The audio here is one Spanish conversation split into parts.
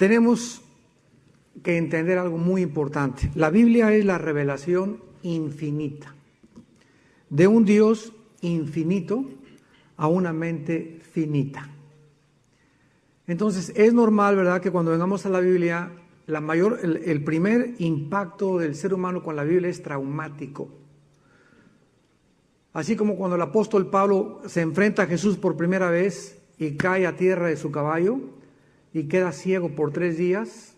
tenemos que entender algo muy importante. La Biblia es la revelación infinita de un Dios infinito a una mente finita. Entonces es normal, ¿verdad?, que cuando vengamos a la Biblia, el primer impacto del ser humano con la Biblia es traumático. Así como cuando el apóstol Pablo se enfrenta a Jesús por primera vez y cae a tierra de su caballo y queda ciego por 3 días,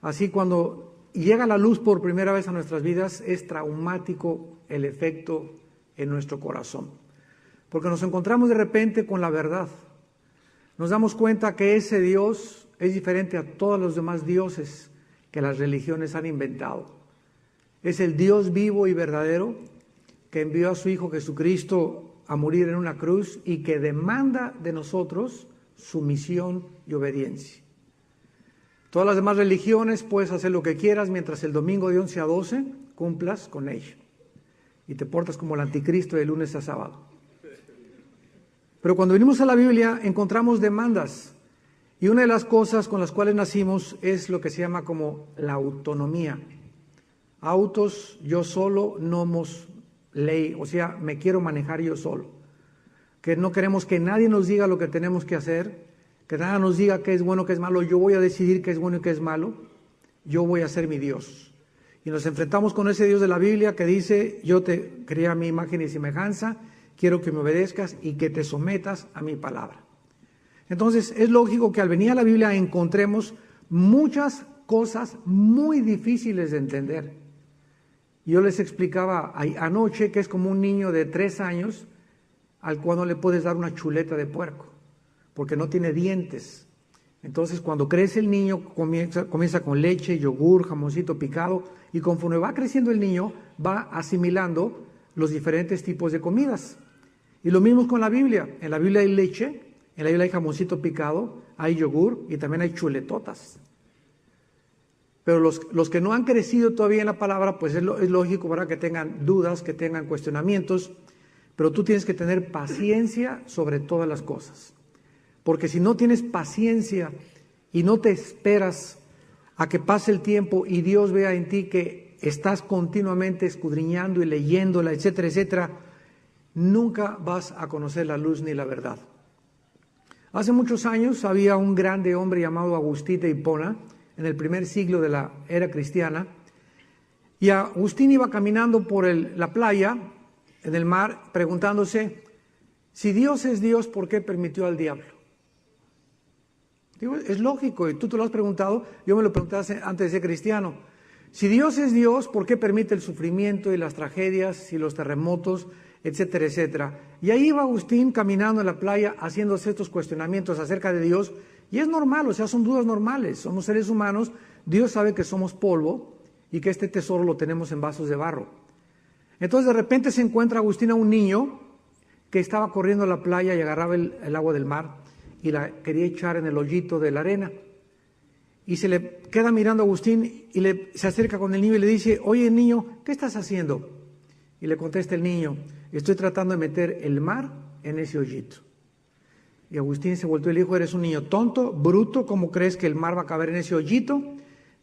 así cuando llega la luz por primera vez a nuestras vidas, es traumático el efecto en nuestro corazón. Porque nos encontramos de repente con la verdad. Nos damos cuenta que ese Dios es diferente a todos los demás dioses que las religiones han inventado. Es el Dios vivo y verdadero que envió a su Hijo Jesucristo a morir en una cruz y que demanda de nosotros sumisión y obediencia. Todas las demás religiones puedes hacer lo que quieras mientras el domingo de 11 a 12 cumplas con ello y te portas como el anticristo de lunes a sábado. Pero cuando venimos a la Biblia encontramos demandas y una de las cosas con las cuales nacimos es lo que se llama como la autonomía. Autos, yo solo, nomos ley, o sea, me quiero manejar yo solo. Que no queremos que nadie nos diga lo que tenemos que hacer, que nada nos diga qué es bueno, qué es malo. Yo voy a decidir qué es bueno y qué es malo. Yo voy a ser mi Dios. Y nos enfrentamos con ese Dios de la Biblia que dice, yo te creé a mi imagen y semejanza, quiero que me obedezcas y que te sometas a mi palabra. Entonces es lógico que al venir a la Biblia encontremos muchas cosas muy difíciles de entender. Yo les explicaba anoche que es como un niño de 3 años al cual no le puedes dar una chuleta de puerco, porque no tiene dientes. Entonces cuando crece el niño comienza con leche, yogur, jamoncito picado, y conforme va creciendo el niño va asimilando los diferentes tipos de comidas. Y lo mismo con la Biblia. En la Biblia hay leche, en la Biblia hay jamoncito picado, hay yogur y también hay chuletotas. Pero los que no han crecido todavía en la palabra, pues es lógico, ¿verdad?, que tengan dudas, que tengan cuestionamientos, pero tú tienes que tener paciencia sobre todas las cosas. Porque si no tienes paciencia y no te esperas a que pase el tiempo y Dios vea en ti que estás continuamente escudriñando y leyéndola, etcétera, etcétera, nunca vas a conocer la luz ni la verdad. Hace muchos años había un grande hombre llamado Agustín de Hipona, en el primer siglo de la era cristiana, y Agustín iba caminando por la playa, en el mar, preguntándose, si Dios es Dios, ¿por qué permitió al diablo? Digo, es lógico, y tú te lo has preguntado, yo me lo pregunté antes de ser cristiano. Si Dios es Dios, ¿por qué permite el sufrimiento y las tragedias y los terremotos, etcétera, etcétera? Y ahí iba Agustín caminando en la playa, haciéndose estos cuestionamientos acerca de Dios, y es normal, o sea, son dudas normales, somos seres humanos, Dios sabe que somos polvo y que este tesoro lo tenemos en vasos de barro. Entonces de repente se encuentra Agustín a un niño que estaba corriendo a la playa y agarraba el agua del mar y la quería echar en el hoyito de la arena. Y se le queda mirando a Agustín y se acerca con el niño y le dice, oye niño, ¿qué estás haciendo? Y le contesta el niño, estoy tratando de meter el mar en ese hoyito. Y Agustín se volteó y le dijo, eres un niño tonto, bruto, ¿cómo crees que el mar va a caber en ese hoyito?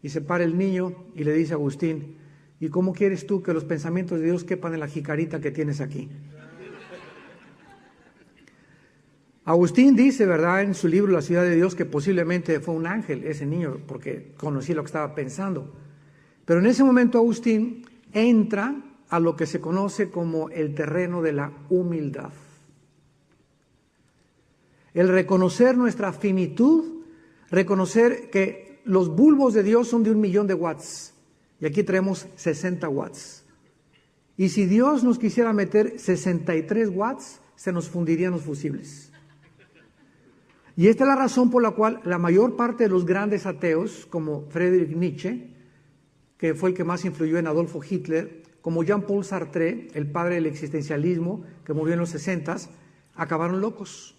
Y se para el niño y le dice a Agustín, ¿y cómo quieres tú que los pensamientos de Dios quepan en la jicarita que tienes aquí? Agustín dice, ¿verdad?, en su libro La ciudad de Dios, que posiblemente fue un ángel ese niño, porque conocía lo que estaba pensando. Pero en ese momento Agustín entra a lo que se conoce como el terreno de la humildad. El reconocer nuestra finitud, reconocer que los bulbos de Dios son de 1.000.000 de watts, y aquí traemos 60 watts. Y si Dios nos quisiera meter 63 watts, se nos fundirían los fusibles. Y esta es la razón por la cual la mayor parte de los grandes ateos, como Friedrich Nietzsche, que fue el que más influyó en Adolfo Hitler, como Jean-Paul Sartre, el padre del existencialismo, que murió en los 60s, acabaron locos.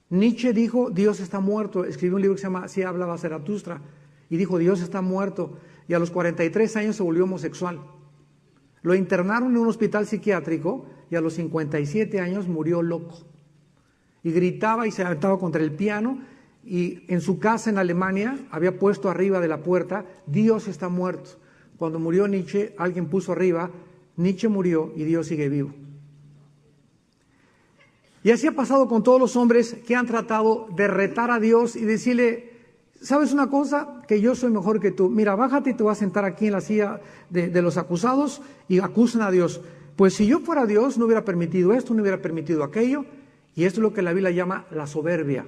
Nietzsche dijo, Dios está muerto, escribió un libro que se llama Así hablaba Zaratustra, y dijo, Dios está muerto, y a los 43 años se volvió homosexual. Lo internaron en un hospital psiquiátrico, y a los 57 años murió loco. Y gritaba y se aventaba contra el piano, y en su casa en Alemania había puesto arriba de la puerta, Dios está muerto. Cuando murió Nietzsche, alguien puso arriba, Nietzsche murió y Dios sigue vivo. Y así ha pasado con todos los hombres que han tratado de retar a Dios y decirle, ¿sabes una cosa? Que yo soy mejor que tú. Mira, bájate y te vas a sentar aquí en la silla de los acusados y acusan a Dios. Pues si yo fuera Dios, no hubiera permitido esto, no hubiera permitido aquello. Y esto es lo que la Biblia llama la soberbia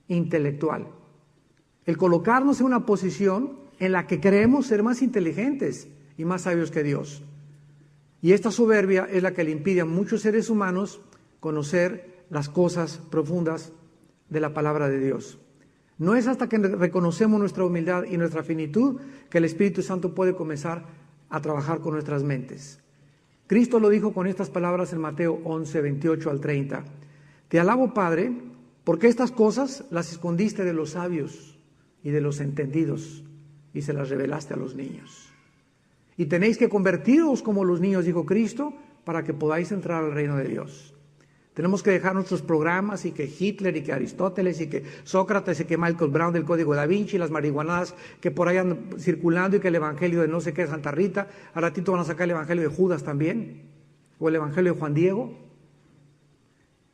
intelectual. El colocarnos en una posición en la que creemos ser más inteligentes y más sabios que Dios. Y esta soberbia es la que le impide a muchos seres humanos conocer las cosas profundas de la palabra de Dios. No es hasta que reconocemos nuestra humildad y nuestra finitud que el Espíritu Santo puede comenzar a trabajar con nuestras mentes. Cristo lo dijo con estas palabras en Mateo 11, 28 al 30. Te alabo, Padre, porque estas cosas las escondiste de los sabios y de los entendidos y se las revelaste a los niños. Y tenéis que convertiros como los niños, dijo Cristo, para que podáis entrar al reino de Dios. Tenemos que dejar nuestros programas y que Hitler y que Aristóteles y que Sócrates y que Michael Brown del Código Da Vinci y las marihuanadas que por ahí andan circulando y que el evangelio de no sé qué de Santa Rita, a ratito van a sacar el evangelio de Judas también, o el evangelio de Juan Diego.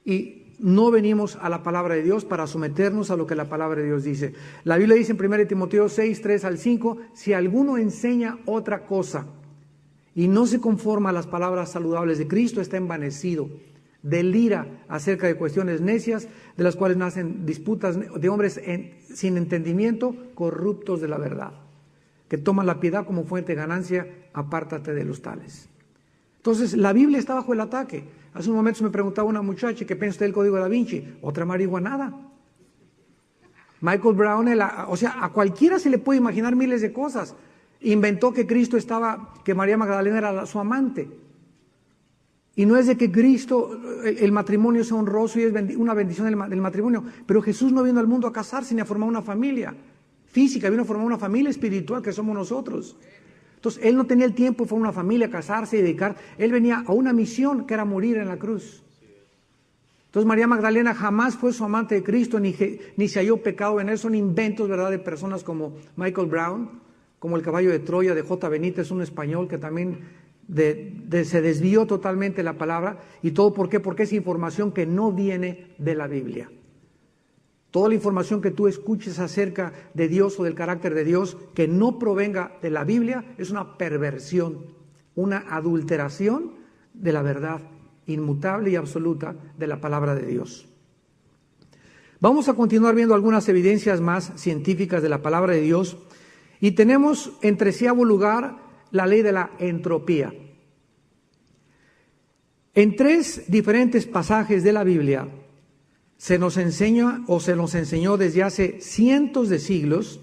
Y no venimos a la palabra de Dios para someternos a lo que la palabra de Dios dice. La Biblia dice en 1 Timoteo 6, 3 al 5, si alguno enseña otra cosa y no se conforma a las palabras saludables de Cristo, está envanecido. Delira acerca de cuestiones necias, de las cuales nacen disputas de hombres sin entendimiento, corruptos de la verdad, que toman la piedad como fuente de ganancia, apártate de los tales. Entonces, la Biblia está bajo el ataque. Hace un momento me preguntaba una muchacha, ¿qué piensa usted del Código Da Vinci? Otra marihuanada. Michael Brown, o sea, a cualquiera se le puede imaginar miles de cosas. Inventó que que María Magdalena era su amante. Y no es de que Cristo, el matrimonio sea honroso y es una bendición del matrimonio, pero Jesús no vino al mundo a casarse ni a formar una familia física, vino a formar una familia espiritual que somos nosotros. Entonces, Él no tenía el tiempo de formar una familia, casarse y dedicar. Él venía a una misión que era morir en la cruz. Entonces, María Magdalena jamás fue su amante de Cristo, ni se halló pecado en él. Son inventos, ¿verdad?, de personas como Michael Brown, como el caballo de Troya de J. Benítez, un español que también se desvió totalmente la palabra. ¿Y todo por qué? Porque es información que no viene de la Biblia. Toda la información que tú escuches acerca de Dios o del carácter de Dios que no provenga de la Biblia es una perversión, una adulteración de la verdad inmutable y absoluta de la palabra de Dios. Vamos a continuar viendo algunas evidencias más científicas de la palabra de Dios y tenemos en 13º lugar la ley de la entropía. En 3 diferentes pasajes de la Biblia se nos enseña o se nos enseñó desde hace cientos de siglos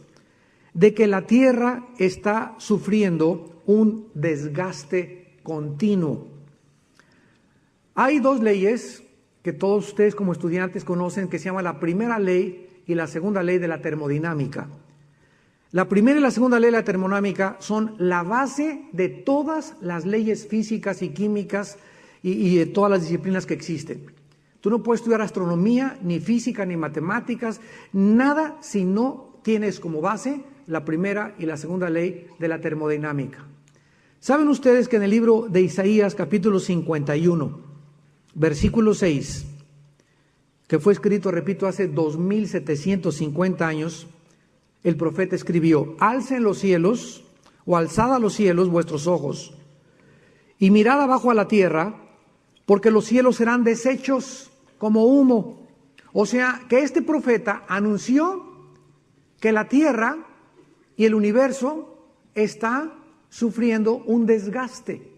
de que la Tierra está sufriendo un desgaste continuo. Hay 2 leyes que todos ustedes como estudiantes conocen que se llama la primera ley y la segunda ley de la termodinámica. La primera y la segunda ley de la termodinámica son la base de todas las leyes físicas y químicas y de todas las disciplinas que existen. Tú no puedes estudiar astronomía, ni física, ni matemáticas, nada si no tienes como base la primera y la segunda ley de la termodinámica. ¿Saben ustedes que en el libro de Isaías, capítulo 51, versículo 6, que fue escrito, repito, hace 2750 años, el profeta escribió: alcen los cielos, o alzad a los cielos vuestros ojos, y mirad abajo a la tierra, porque los cielos serán deshechos como humo. O sea, que este profeta anunció que la tierra y el universo está sufriendo un desgaste.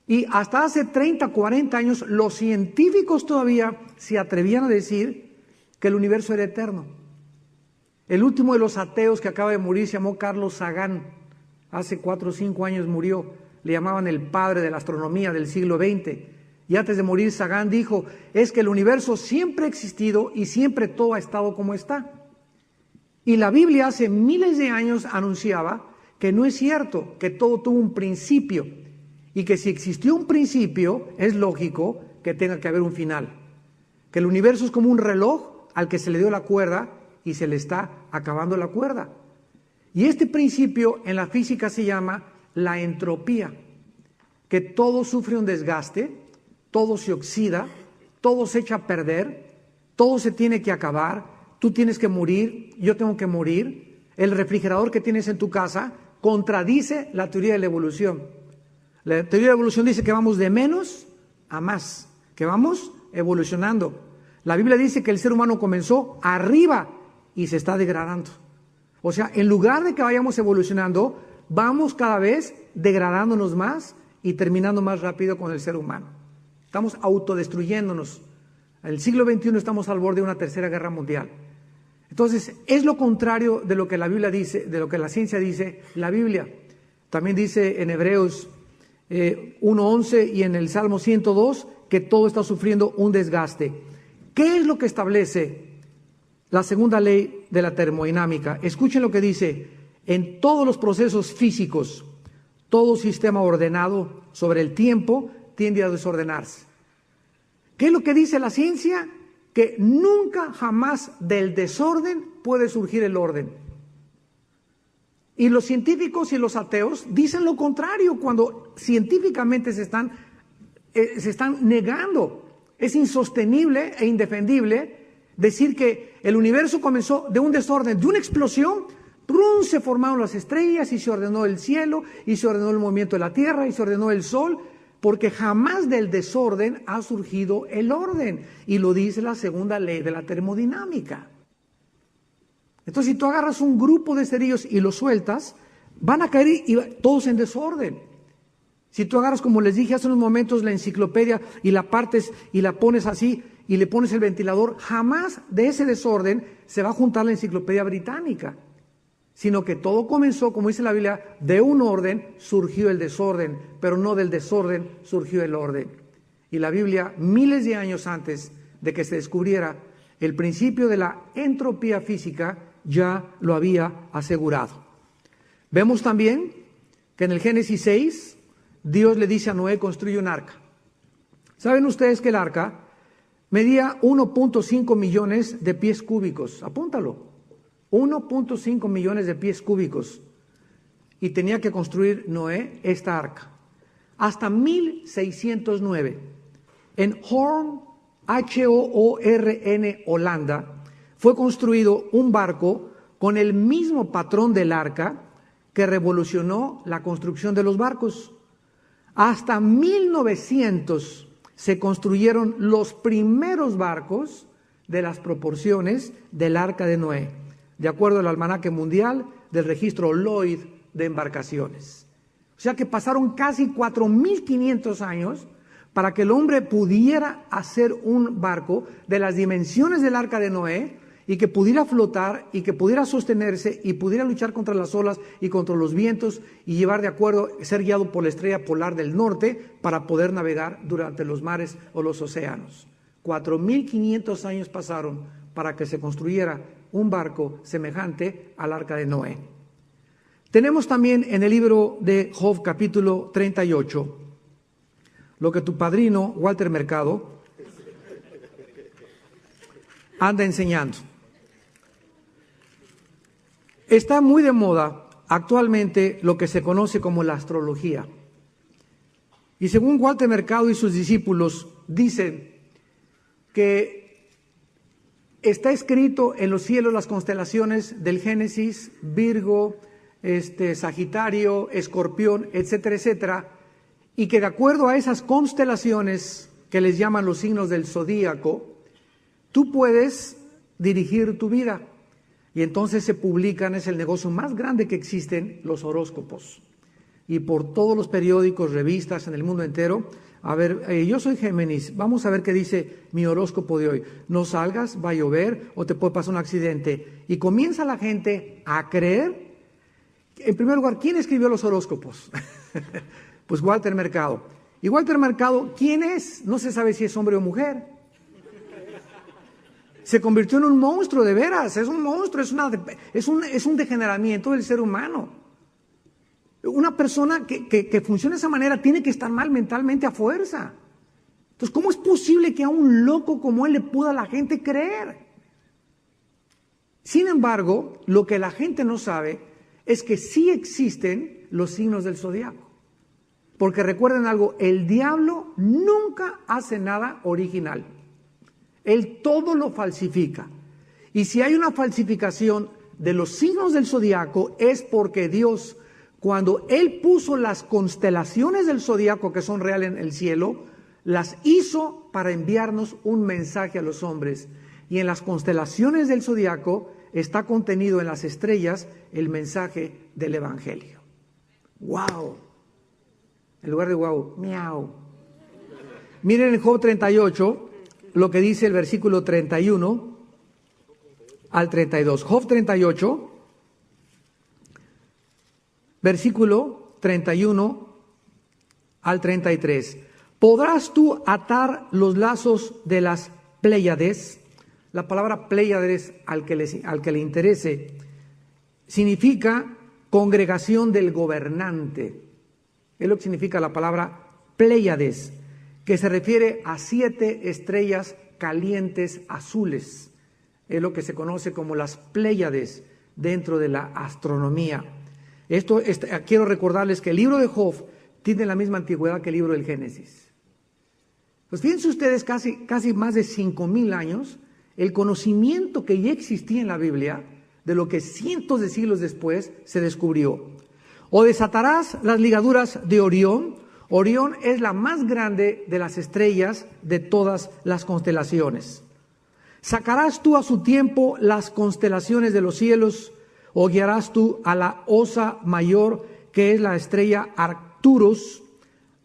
Y hasta hace 30, 40 años, los científicos todavía se atrevían a decir que el universo era eterno. El último de los ateos que acaba de morir se llamó Carlos Sagan. Hace 4 o 5 años murió. Le llamaban el padre de la astronomía del siglo XX. Y antes de morir, Sagan dijo: es que el universo siempre ha existido y siempre todo ha estado como está. Y la Biblia hace miles de años anunciaba que no es cierto, que todo tuvo un principio. Y que si existió un principio, es lógico que tenga que haber un final. Que el universo es como un reloj al que se le dio la cuerda y se le está acabando la cuerda. Y este principio en la física se llama la entropía, que todo sufre un desgaste, todo se oxida, todo se echa a perder, todo se tiene que acabar, tú tienes que morir, yo tengo que morir. El refrigerador que tienes en tu casa contradice la teoría de la evolución. La teoría de la evolución dice que vamos de menos a más, que vamos evolucionando. La Biblia dice que el ser humano comenzó arriba y se está degradando. O sea, en lugar de que vayamos evolucionando, vamos cada vez degradándonos más y terminando más rápido con el ser humano. Estamos autodestruyéndonos. En el siglo XXI estamos al borde de una tercera guerra mundial. Entonces, es lo contrario de lo que la Biblia dice, de lo que la ciencia dice, la Biblia. También dice en Hebreos 1:11 y en el Salmo 102 que todo está sufriendo un desgaste. ¿Qué es lo que establece la segunda ley de la termodinámica? Escuchen lo que dice: en todos los procesos físicos, todo sistema ordenado sobre el tiempo tiende a desordenarse. ¿Qué es lo que dice la ciencia? Que nunca jamás del desorden puede surgir el orden. Y los científicos y los ateos dicen lo contrario cuando científicamente se están negando. Es insostenible e indefendible decir que el universo comenzó de un desorden, de una explosión. ¡Prum! Se formaron las estrellas y se ordenó el cielo y se ordenó el movimiento de la tierra y se ordenó el sol, porque jamás del desorden ha surgido el orden. Y lo dice la segunda ley de la termodinámica. Entonces, si tú agarras un grupo de cerillos y los sueltas, van a caer todos en desorden. Si tú agarras, como les dije hace unos momentos, la enciclopedia y la partes y la pones así y le pones el ventilador, jamás de ese desorden se va a juntar la enciclopedia británica, sino que todo comenzó, como dice la Biblia, de un orden surgió el desorden, pero no del desorden surgió el orden. Y la Biblia, miles de años antes de que se descubriera el principio de la entropía física, ya lo había asegurado. Vemos también que en el Génesis 6, Dios le dice a Noé: construye un arca. ¿Saben ustedes que el arca medía 1.5 millones de pies cúbicos? Apúntalo. 1.5 millones de pies cúbicos. Y tenía que construir Noé esta arca. Hasta 1609, en Hoorn, Hoorn, Holanda, fue construido un barco con el mismo patrón del arca que revolucionó la construcción de los barcos. Hasta 1900 se construyeron los primeros barcos de las proporciones del arca de Noé, de acuerdo al almanaque mundial del registro Lloyd de embarcaciones. O sea que pasaron casi 4.500 años para que el hombre pudiera hacer un barco de las dimensiones del arca de Noé y que pudiera flotar y que pudiera sostenerse y pudiera luchar contra las olas y contra los vientos y llevar de acuerdo, ser guiado por la estrella polar del norte para poder navegar durante los mares o los océanos. 4.500 años pasaron para que se construyera un barco semejante al arca de Noé. Tenemos también en el libro de Job, capítulo 38, lo que tu padrino, Walter Mercado, anda enseñando. Está muy de moda actualmente lo que se conoce como la astrología. Y según Walter Mercado y sus discípulos, dicen que está escrito en los cielos las constelaciones del Génesis, Virgo, Sagitario, Escorpión, etcétera, etcétera, y que de acuerdo a esas constelaciones que les llaman los signos del zodíaco, tú puedes dirigir tu vida. Y entonces se publican, es el negocio más grande que existen, los horóscopos. Y por todos los periódicos, revistas en el mundo entero, a ver, yo soy Géminis, vamos a ver qué dice mi horóscopo de hoy. No salgas, va a llover o te puede pasar un accidente. Y comienza la gente a creer. En primer lugar, ¿quién escribió los horóscopos? Pues Walter Mercado. Y Walter Mercado, ¿quién es? No se sabe si es hombre o mujer. Se convirtió en un monstruo, de veras, es un monstruo, es un degeneramiento del ser humano. Una persona que funciona de esa manera tiene que estar mal mentalmente a fuerza. Entonces, ¿cómo es posible que a un loco como él le pueda la gente creer? Sin embargo, lo que la gente no sabe es que sí existen los signos del zodiaco. Porque recuerden algo, el diablo nunca hace nada original. Él todo lo falsifica. Y si hay una falsificación de los signos del zodiaco es porque Dios, cuando Él puso las constelaciones del zodiaco que son reales en el cielo, las hizo para enviarnos un mensaje a los hombres. Y en las constelaciones del zodiaco está contenido en las estrellas el mensaje del Evangelio. ¡Wow! En lugar de wow, miau. Miren en Job 38 lo que dice el versículo 31 al 32. Job 38, versículo 31 al 33. ¿Podrás tú atar los lazos de las Pléyades? La palabra Pléyades, al que le interese, significa congregación del gobernante. Es lo que significa la palabra Pléyades, que se refiere a 7 estrellas calientes azules. Es lo que se conoce como las Pléyades dentro de la astronomía. Quiero recordarles que el libro de Job tiene la misma antigüedad que el libro del Génesis. Pues fíjense ustedes, casi más de 5,000 años, el conocimiento que ya existía en la Biblia, de lo que cientos de siglos después se descubrió. O desatarás las ligaduras de Orión. Orión es la más grande de las estrellas de todas las constelaciones. ¿Sacarás tú a su tiempo las constelaciones de los cielos? ¿O guiarás tú a la Osa Mayor, que es la estrella Arcturus,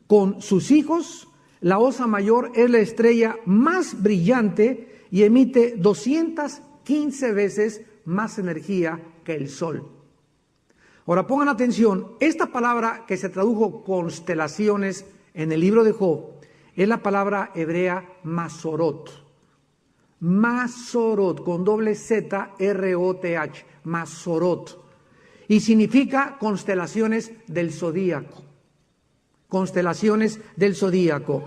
con sus hijos? La Osa Mayor es la estrella más brillante y emite 215 veces más energía que el Sol. Ahora pongan atención, esta palabra que se tradujo constelaciones en el libro de Job es la palabra hebrea Mazorot. Mazorot, con doble Z, R-O-T-H, Mazorot. Y significa constelaciones del zodíaco. Constelaciones del zodíaco.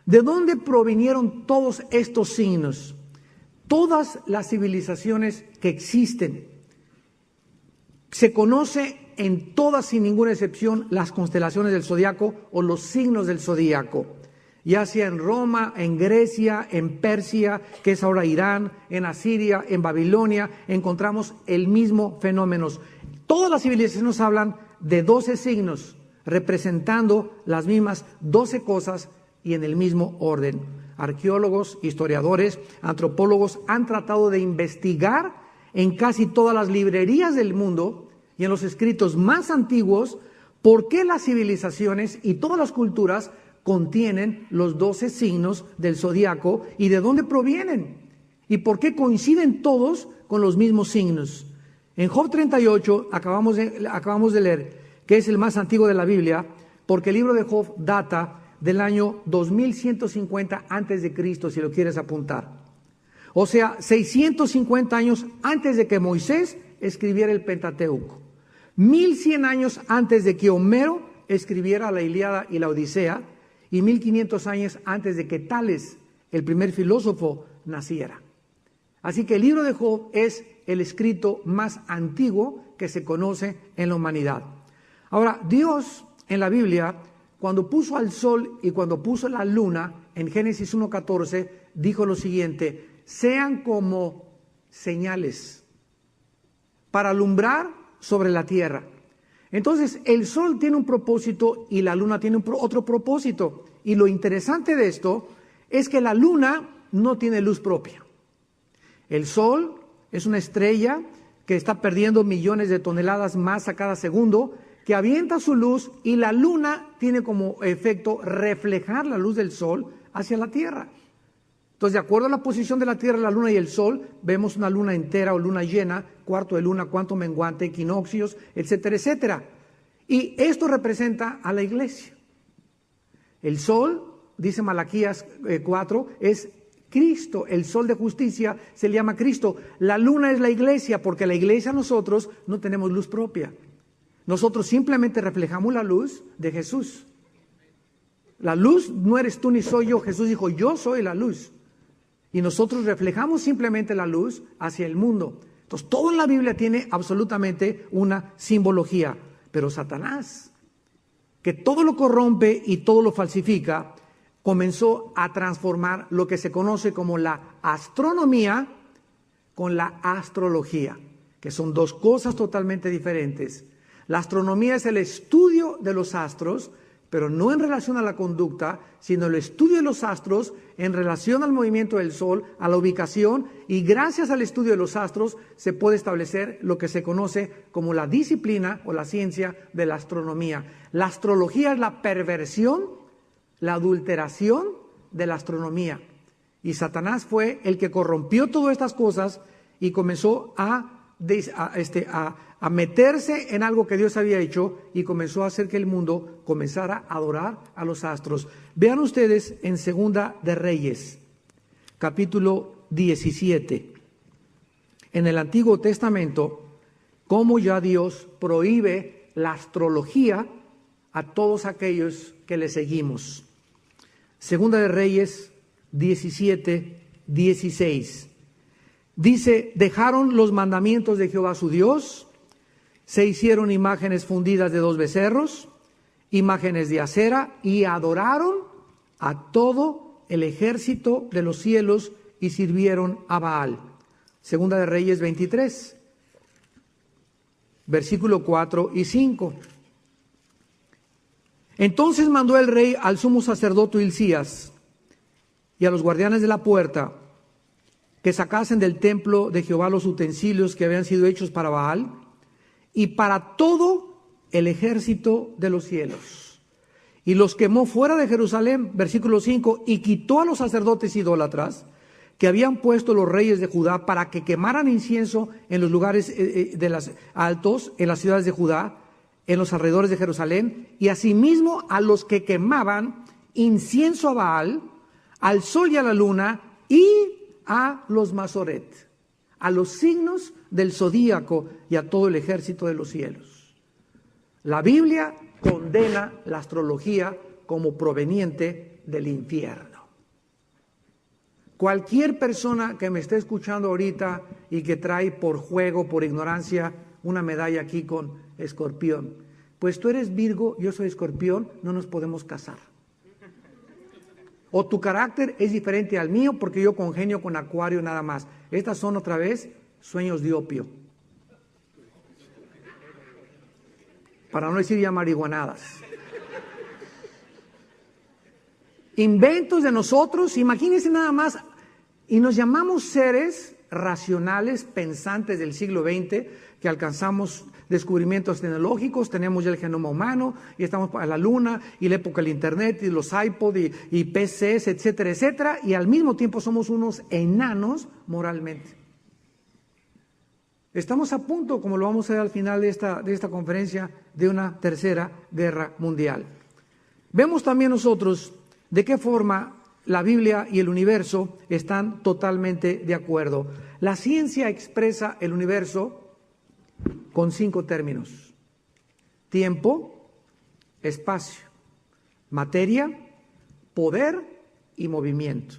¿De dónde provinieron todos estos signos? Todas las civilizaciones que existen, se conoce en todas, sin ninguna excepción, las constelaciones del zodíaco o los signos del zodíaco, ya sea en Roma, en Grecia, en Persia, que es ahora Irán, en Asiria, en Babilonia, encontramos el mismo fenómeno. Todas las civilizaciones hablan de 12 signos, representando las mismas 12 cosas y en el mismo orden. Arqueólogos, historiadores, antropólogos han tratado de investigar en casi todas las librerías del mundo y en los escritos más antiguos por qué las civilizaciones y todas las culturas contienen los 12 signos del zodiaco y de dónde provienen y por qué coinciden todos con los mismos signos. En Job 38 acabamos de leer que es el más antiguo de la Biblia, porque el libro de Job data del año 2150 antes de Cristo, si lo quieres apuntar. O sea, 650 años antes de que Moisés escribiera el Pentateuco. 1100 años antes de que Homero escribiera la Ilíada y la Odisea, y 1500 años antes de que Tales, el primer filósofo, naciera. Así que el libro de Job es el escrito más antiguo que se conoce en la humanidad. Ahora, Dios en la Biblia, cuando puso al sol y cuando puso la luna, en Génesis 1:14, dijo lo siguiente: sean como señales para alumbrar sobre la tierra. Entonces, el sol tiene un propósito y la luna tiene otro propósito. Y lo interesante de esto es que la luna no tiene luz propia. El sol es una estrella que está perdiendo millones de toneladas más a cada segundo, que avienta su luz, y la luna tiene como efecto reflejar la luz del sol hacia la tierra. Entonces, de acuerdo a la posición de la tierra, la luna y el sol, vemos una luna entera o luna llena, cuarto de luna, cuarto menguante, equinoccios, etcétera, etcétera. Y esto representa a la iglesia. El sol, dice Malaquías 4, es Cristo. El sol de justicia se le llama Cristo. La luna es la iglesia, porque la iglesia, nosotros no tenemos luz propia. Nosotros simplemente reflejamos la luz de Jesús. La luz no eres tú ni soy yo. Jesús dijo, yo soy la luz. Y nosotros reflejamos simplemente la luz hacia el mundo. Entonces, todo en la Biblia tiene absolutamente una simbología. Pero Satanás, que todo lo corrompe y todo lo falsifica, comenzó a transformar lo que se conoce como la astronomía con la astrología, que son dos cosas totalmente diferentes. La astronomía es el estudio de los astros, pero no en relación a la conducta, sino el estudio de los astros en relación al movimiento del Sol, a la ubicación, y gracias al estudio de los astros se puede establecer lo que se conoce como la disciplina o la ciencia de la astronomía. La astrología es la perversión, la adulteración de la astronomía. Y Satanás fue el que corrompió todas estas cosas y comenzó a meterse en algo que Dios había hecho y comenzó a hacer que el mundo comenzara a adorar a los astros. Vean ustedes en Segunda de Reyes, capítulo 17. En el Antiguo Testamento, cómo ya Dios prohíbe la astrología a todos aquellos que le seguimos. Segunda de Reyes 17, 16. Dice, dejaron los mandamientos de Jehová su Dios, se hicieron imágenes fundidas de 2 becerros, imágenes de acera, y adoraron a todo el ejército de los cielos y sirvieron a Baal. Segunda de Reyes 23, versículo 4 y 5. Entonces mandó el rey al sumo sacerdote Hilcías y a los guardianes de la puerta que sacasen del templo de Jehová los utensilios que habían sido hechos para Baal y para todo el ejército de los cielos. Y los quemó fuera de Jerusalén, versículo 5, y quitó a los sacerdotes idólatras que habían puesto los reyes de Judá para que quemaran incienso en los lugares de las altos, en las ciudades de Judá, en los alrededores de Jerusalén, y asimismo a los que quemaban incienso a Baal, al sol y a la luna, y a los Masoret, a los signos del zodíaco y a todo el ejército de los cielos. La Biblia condena la astrología como proveniente del infierno. Cualquier persona que me esté escuchando ahorita y que trae por juego, por ignorancia, una medalla aquí con escorpión, pues tú eres Virgo, yo soy escorpión, no nos podemos casar. O tu carácter es diferente al mío porque yo congenio con Acuario nada más. Estas son otra vez sueños de opio. Para no decir ya marihuanadas. Inventos de nosotros, imagínense nada más, y nos llamamos seres racionales, pensantes del siglo XX, que alcanzamos descubrimientos tecnológicos, tenemos ya el genoma humano, y estamos para la luna, y la época del internet, y los iPod, y PCs, etcétera, etcétera, y al mismo tiempo somos unos enanos moralmente. Estamos a punto, como lo vamos a ver al final de esta conferencia, de una tercera guerra mundial. Vemos también nosotros de qué forma la Biblia y el universo están totalmente de acuerdo. La ciencia expresa el universo con 5 términos: tiempo, espacio, materia, poder y movimiento.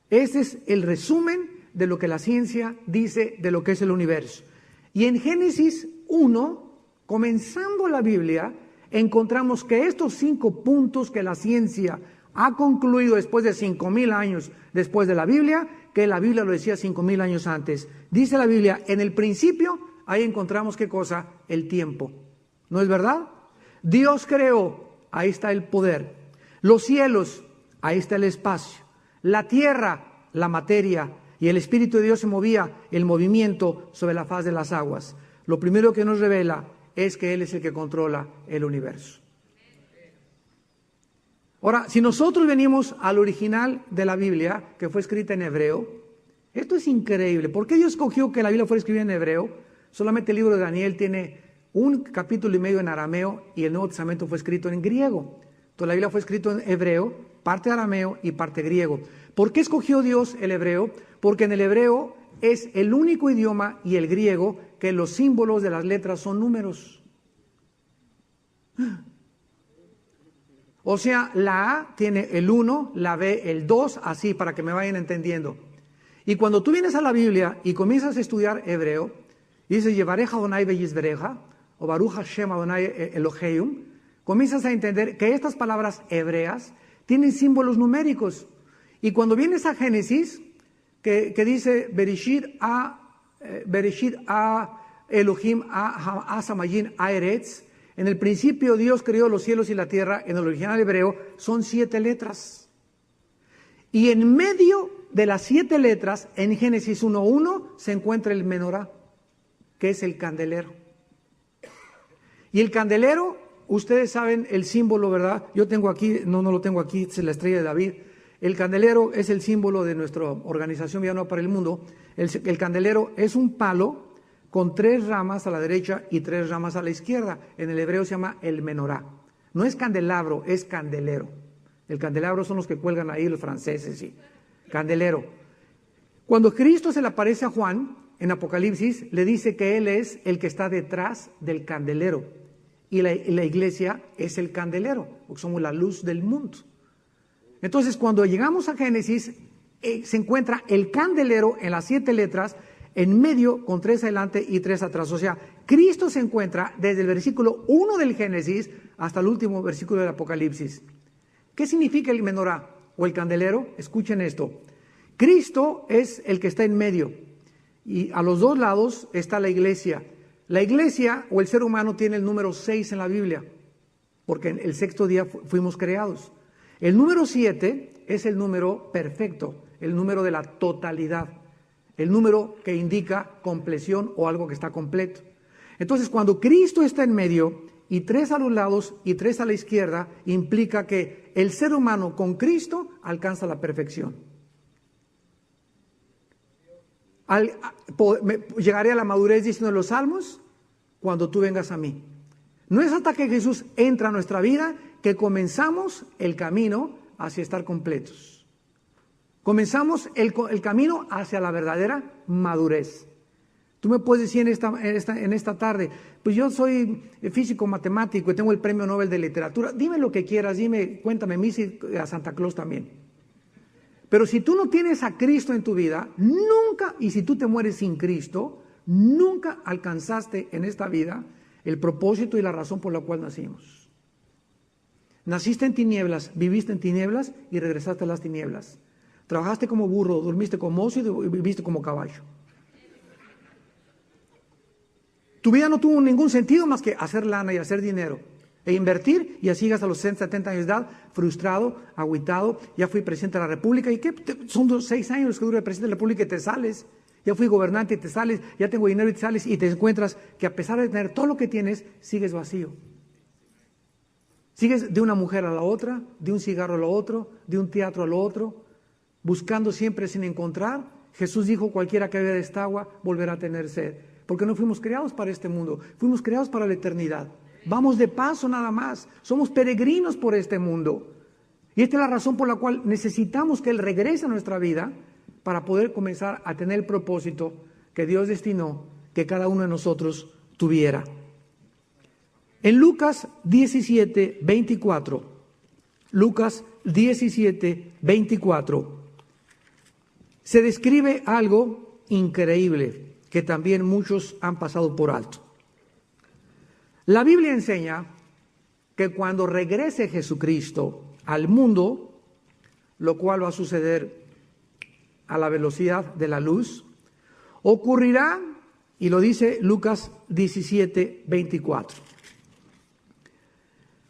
Ese es el resumen de lo que la ciencia dice de lo que es el universo. Y en Génesis 1, comenzando la Biblia, encontramos que estos 5 puntos que la ciencia ha concluido después de 5,000 años después de la Biblia, que la Biblia lo decía 5,000 años antes. Dice la Biblia, en el principio, ahí encontramos ¿qué cosa? El tiempo. ¿No es verdad? Dios creó, ahí está el poder. Los cielos, ahí está el espacio. La tierra, la materia. Y el Espíritu de Dios se movía, el movimiento sobre la faz de las aguas. Lo primero que nos revela es que Él es el que controla el universo. Ahora, si nosotros venimos al original de la Biblia, que fue escrita en hebreo, esto es increíble. ¿Por qué Dios escogió que la Biblia fuera escrita en hebreo? Solamente el libro de Daniel tiene 1 capítulo y medio en arameo y el Nuevo Testamento fue escrito en griego. Entonces la Biblia fue escrita en hebreo, parte arameo y parte griego. ¿Por qué escogió Dios el hebreo? Porque en el hebreo es el único idioma, y el griego, que los símbolos de las letras son números. O sea, la A tiene el 1, la B el 2, así para que me vayan entendiendo. Y cuando tú vienes a la Biblia y comienzas a estudiar hebreo, y dices, Yevareja Adonai veyisbereja, o Baruch Hashem Adonai Elohim, comienzas a entender que estas palabras hebreas tienen símbolos numéricos. Y cuando vienes a Génesis, que dice, Bereshit a Elohim a Samayin a Eretz, en el principio Dios creó los cielos y la tierra, en el original hebreo, son 7 letras. Y en medio de las 7 letras, en Génesis 1:1, se encuentra el menorá, que es el candelero. Y el candelero, ustedes saben el símbolo, ¿verdad? Yo tengo aquí, no lo tengo aquí, es la estrella de David. El candelero es el símbolo de nuestra organización Villanueva para el Mundo. El candelero es un palo con 3 ramas a la derecha y 3 ramas a la izquierda. En el hebreo se llama el menorá. No es candelabro, es candelero. El candelabro son los que cuelgan ahí los franceses, sí. Candelero. Cuando Cristo se le aparece a Juan en Apocalipsis, le dice que Él es el que está detrás del candelero. Y la iglesia es el candelero, porque somos la luz del mundo. Entonces, cuando llegamos a Génesis, se encuentra el candelero en las 7 letras, en medio con 3 adelante y 3 atrás. O sea, Cristo se encuentra desde el versículo 1 del Génesis hasta el último versículo del Apocalipsis. ¿Qué significa el menorá o el candelero? Escuchen esto. Cristo es el que está en medio y a los 2 lados está la iglesia. La iglesia o el ser humano tiene el número 6 en la Biblia, porque en el 6º día fuimos creados. El número 7 es el número perfecto, el número de la totalidad, el número que indica compleción o algo que está completo. Entonces, cuando Cristo está en medio y 3 a los lados y 3 a la izquierda, implica que el ser humano con Cristo alcanza la perfección. Llegaré a la madurez, diciendo en los Salmos, cuando tú vengas a mí. No es hasta que Jesús entra a nuestra vida que comenzamos el camino hacia estar completos. Comenzamos el camino hacia la verdadera madurez. Tú me puedes decir en esta tarde, pues yo soy físico matemático y tengo el premio Nobel de literatura. Dime lo que quieras, cuéntame a Santa Claus también. Pero si tú no tienes a Cristo en tu vida, nunca, y si tú te mueres sin Cristo, nunca alcanzaste en esta vida el propósito y la razón por la cual nacimos. Naciste en tinieblas, viviste en tinieblas y regresaste a las tinieblas. Trabajaste como burro, dormiste como oso y viviste como caballo. Tu vida no tuvo ningún sentido más que hacer lana y hacer dinero e invertir, y así hasta los 60, 70 años de edad, frustrado, agüitado. Ya fui presidente de la República, ¿y qué? Son 6 años que dura el presidente de la República y te sales. Ya fui gobernante y te sales, ya tengo dinero y te sales, y te encuentras que a pesar de tener todo lo que tienes, sigues vacío. Sigues de una mujer a la otra, de un cigarro a lo otro, de un teatro a lo otro, buscando siempre sin encontrar. Jesús dijo, cualquiera que beba de esta agua volverá a tener sed. Porque no fuimos creados para este mundo, fuimos creados para la eternidad. Vamos de paso nada más, somos peregrinos por este mundo. Y esta es la razón por la cual necesitamos que Él regrese a nuestra vida para poder comenzar a tener el propósito que Dios destinó que cada uno de nosotros tuviera. En Lucas 17, 24, Lucas 17, 24, se describe algo increíble que también muchos han pasado por alto. La Biblia enseña que cuando regrese Jesucristo al mundo, lo cual va a suceder a la velocidad de la luz, ocurrirá, y lo dice Lucas 17, 24.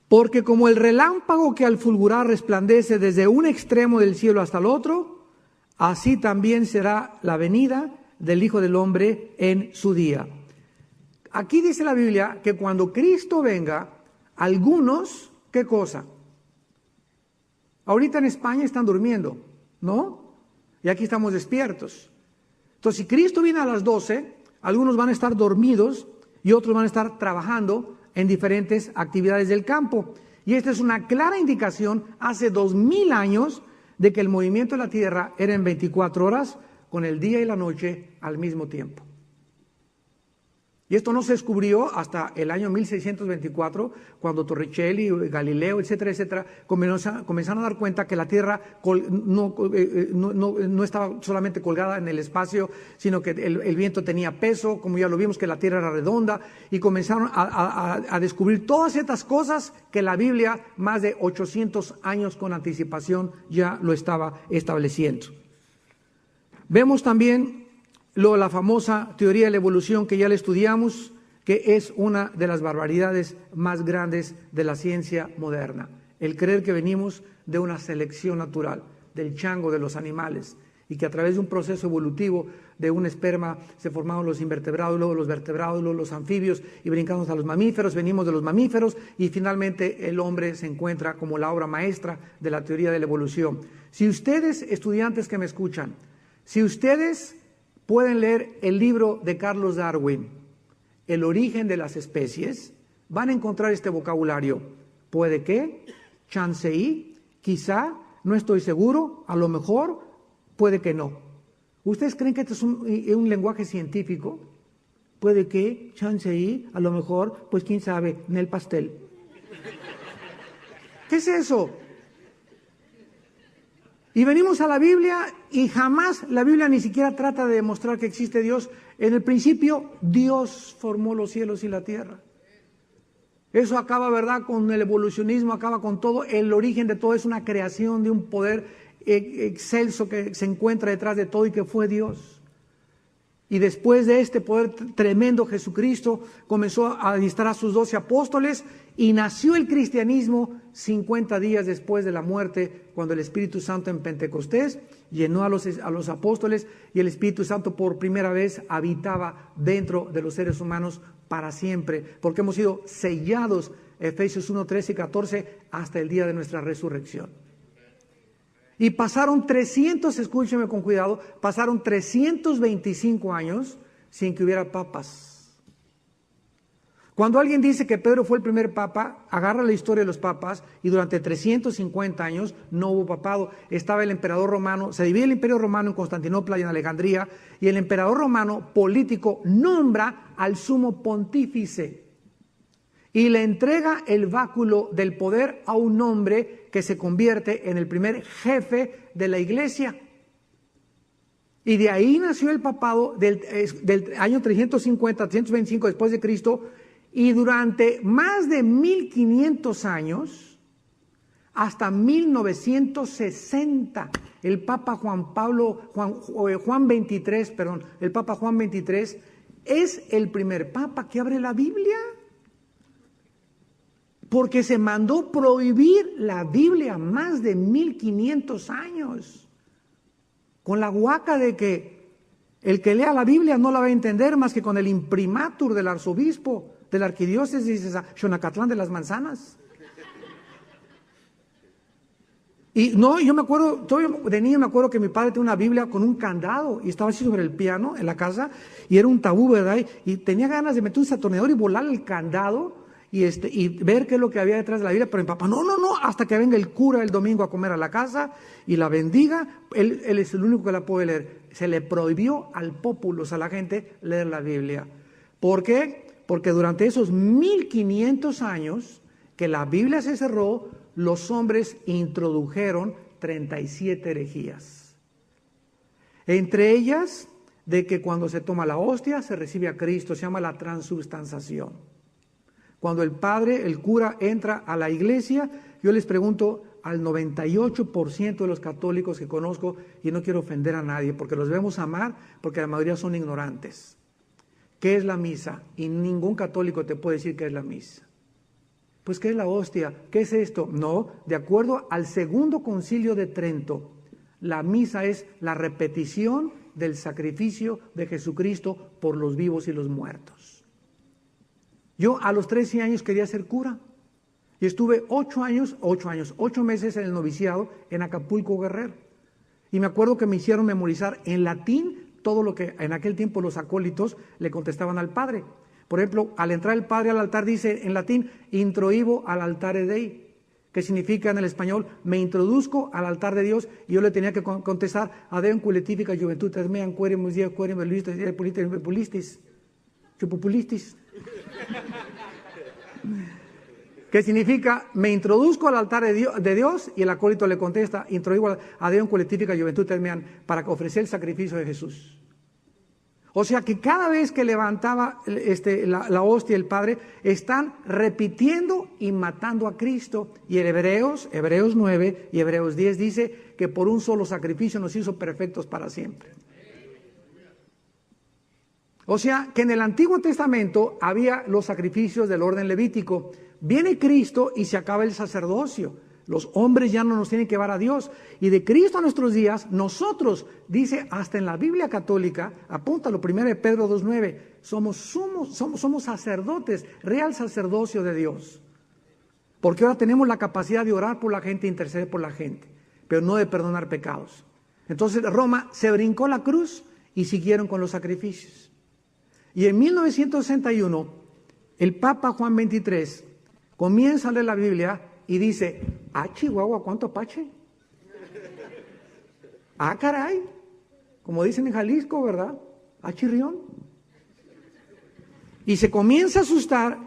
Porque como el relámpago que al fulgurar resplandece desde un extremo del cielo hasta el otro, así también será la venida del Hijo del Hombre en su día. Aquí dice la Biblia que cuando Cristo venga, algunos, ¿qué cosa? Ahorita en España están durmiendo, ¿no? Y aquí estamos despiertos. Entonces, si Cristo viene a las 12, algunos van a estar dormidos y otros van a estar trabajando en diferentes actividades del campo. Y esta es una clara indicación hace 2000 años de que el movimiento de la tierra era en 24 horas con el día y la noche al mismo tiempo. Y esto no se descubrió hasta el año 1624, cuando Torricelli, Galileo, etcétera, etcétera, comenzaron a dar cuenta que la Tierra no estaba solamente colgada en el espacio, sino que el viento tenía peso, como ya lo vimos, que la Tierra era redonda, y comenzaron a descubrir todas estas cosas que la Biblia, más de 800 años con anticipación, ya lo estaba estableciendo. Vemos también la famosa teoría de la evolución, que ya la estudiamos, que es una de las barbaridades más grandes de la ciencia moderna. El creer que venimos de una selección natural, del chango, de los animales, y que a través de un proceso evolutivo de un esperma se formaron los invertebrados, luego los vertebrados, luego los anfibios, y brincamos a los mamíferos, venimos de los mamíferos, y finalmente el hombre se encuentra como la obra maestra de la teoría de la evolución. Si ustedes, estudiantes que me escuchan, si ustedes pueden leer el libro de Carlos Darwin, El origen de las especies, van a encontrar este vocabulario. Puede que, chance y, quizá, no estoy seguro, a lo mejor, puede que no. ¿Ustedes creen que este es un lenguaje científico? Puede que, chance y, a lo mejor, pues quién sabe, en el pastel. ¿Qué es eso? Y venimos a la Biblia y jamás la Biblia ni siquiera trata de demostrar que existe Dios. En el principio, Dios formó los cielos y la tierra. Eso acaba, ¿verdad?, con el evolucionismo, acaba con todo. El origen de todo es una creación de un poder excelso que se encuentra detrás de todo y que fue Dios. Y después de este poder tremendo, Jesucristo comenzó a alistar a sus 12 apóstoles y nació el cristianismo 50 días después de la muerte, cuando el Espíritu Santo en Pentecostés llenó a los apóstoles y el Espíritu Santo por primera vez habitaba dentro de los seres humanos para siempre, porque hemos sido sellados, Efesios 1, 13 y 14, hasta el día de nuestra resurrección. Y pasaron escúcheme con cuidado, pasaron 325 años sin que hubiera papas. Cuando alguien dice que Pedro fue el primer papa, agarra la historia de los papas y durante 350 años no hubo papado. Estaba el emperador romano, se divide el imperio romano en Constantinopla y en Alejandría, y el emperador romano político nombra al sumo pontífice y le entrega el báculo del poder a un hombre que se convierte en el primer jefe de la iglesia. Y de ahí nació el papado del año 350, 325 después de Cristo, y durante más de 1500 años, hasta 1960, el Papa Juan 23, el Papa Juan 23 es el primer papa que abre la Biblia. Porque se mandó prohibir la Biblia más de 1500 años. Con la guaca de que el que lea la Biblia no la va a entender más que con el imprimatur del arzobispo de la arquidiócesis de Xonacatlán de las Manzanas. Y no, yo me acuerdo, todavía de niño me acuerdo que mi padre tenía una Biblia con un candado y estaba así sobre el piano en la casa y era un tabú, ¿verdad? Y tenía ganas de meter un atornillador y volar el candado. Y ver qué es lo que había detrás de la Biblia, pero mi papá, no, hasta que venga el cura el domingo a comer a la casa y la bendiga, él es el único que la puede leer. Se le prohibió al populus, a la gente, leer la Biblia. ¿Por qué? Porque durante esos 1500 años que la Biblia se cerró, los hombres introdujeron 37 herejías. Entre ellas, de que cuando se toma la hostia se recibe a Cristo, se llama la transubstanciación. Cuando el padre, el cura, entra a la iglesia, yo les pregunto al 98% de los católicos que conozco, y no quiero ofender a nadie, porque los debemos amar, porque la mayoría son ignorantes. ¿Qué es la misa? Y ningún católico te puede decir qué es la misa. Pues, ¿qué es la hostia? ¿Qué es esto? No, de acuerdo al Segundo Concilio de Trento, la misa es la repetición del sacrificio de Jesucristo por los vivos y los muertos. Yo a los 13 años quería ser cura y estuve 8 meses en el noviciado en Acapulco, Guerrero. Y me acuerdo que me hicieron memorizar en latín todo lo que en aquel tiempo los acólitos le contestaban al padre. Por ejemplo, al entrar el padre al altar dice en latín, introibo al altare Dei, que significa en el español, me introduzco al altar de Dios, y yo le tenía que contestar, Adeum culetifica juventudes meam querem die querem velistis. chupupulistis. Que significa, me introduzco al altar de Dios, y el acólito le contesta, introdujo a Dios en colectivica juventud terminan para ofrecer el sacrificio de Jesús. O sea que cada vez que levantaba la hostia el Padre, están repitiendo y matando a Cristo. Y en Hebreos 9 y Hebreos 10 dice que por un solo sacrificio nos hizo perfectos para siempre. O sea que en el Antiguo Testamento había los sacrificios del orden levítico. Viene Cristo y se acaba el sacerdocio. Los hombres ya no nos tienen que llevar a Dios. Y de Cristo a nuestros días, nosotros, dice hasta en la Biblia católica, apúntalo, 1 Pedro 2:9, somos sacerdotes, real sacerdocio de Dios. Porque ahora tenemos la capacidad de orar por la gente, interceder por la gente, pero no de perdonar pecados. Entonces Roma se brincó la cruz y siguieron con los sacrificios. Y en 1961, el Papa Juan XXIII comienza a leer la Biblia y dice, Chihuahua, ¿cuánto apache? Caray, como dicen en Jalisco, ¿verdad? Chirrión. Y se comienza a asustar,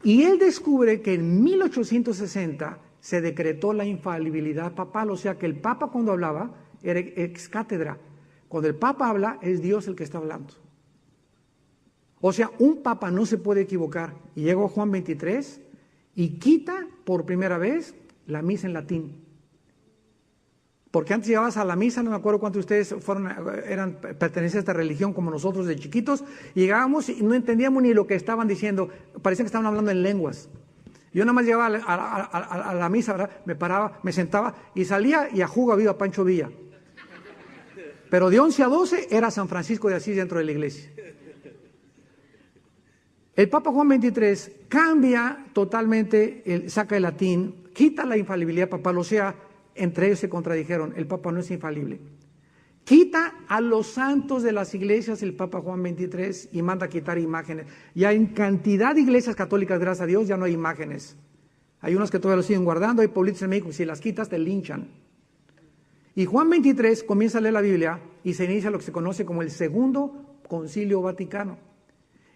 y él descubre que en 1860 se decretó la infalibilidad papal, o sea que el Papa cuando hablaba era ex cátedra. Cuando el Papa habla, es Dios el que está hablando. O sea, un Papa no se puede equivocar. Y llegó Juan XXIII y quita por primera vez la misa en latín. Porque antes llegabas a la misa, no me acuerdo cuántos de ustedes pertenecían a esta religión como nosotros de chiquitos, y llegábamos y no entendíamos ni lo que estaban diciendo, parecía que estaban hablando en lenguas. Yo nada más llegaba a la misa, ¿verdad? Me paraba, me sentaba y salía y a jugo viva Pancho Villa. Pero de 11 a 12 era San Francisco de Asís dentro de la iglesia. El Papa Juan XXIII cambia totalmente, saca el latín, quita la infalibilidad papal, o sea, entre ellos se contradijeron, el Papa no es infalible. Quita a los santos de las iglesias el Papa Juan XXIII y manda a quitar imágenes. Ya en cantidad de iglesias católicas, gracias a Dios, ya no hay imágenes. Hay unas que todavía lo siguen guardando, hay pueblitos en México, si las quitas te linchan. Y Juan XXIII comienza a leer la Biblia y se inicia lo que se conoce como el Segundo Concilio Vaticano.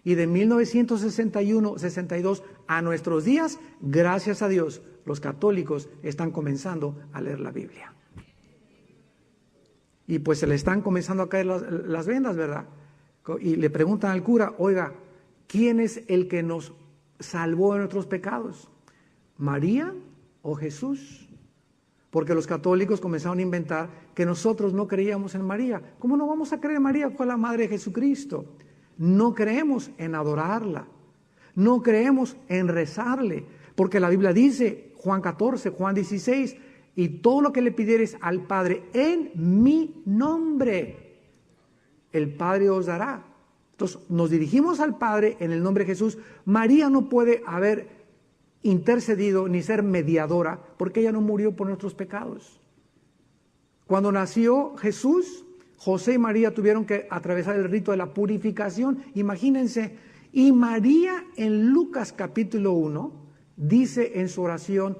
Y de 1961-62 a nuestros días, gracias a Dios, los católicos están comenzando a leer la Biblia. Y pues se le están comenzando a caer las vendas, ¿verdad? Y le preguntan al cura, oiga, ¿quién es el que nos salvó de nuestros pecados? ¿María o Jesús? Porque los católicos comenzaron a inventar que nosotros no creíamos en María. ¿Cómo no vamos a creer en María? Fue la madre de Jesucristo. No creemos en adorarla, no creemos en rezarle, porque la Biblia dice, Juan 14, Juan 16, y todo lo que le pidieres al Padre en mi nombre, el Padre os dará. Entonces nos dirigimos al Padre en el nombre de Jesús. María no puede haber intercedido ni ser mediadora, porque ella no murió por nuestros pecados. Cuando nació Jesús, José y María tuvieron que atravesar el rito de la purificación, imagínense, y María en Lucas capítulo 1 dice en su oración,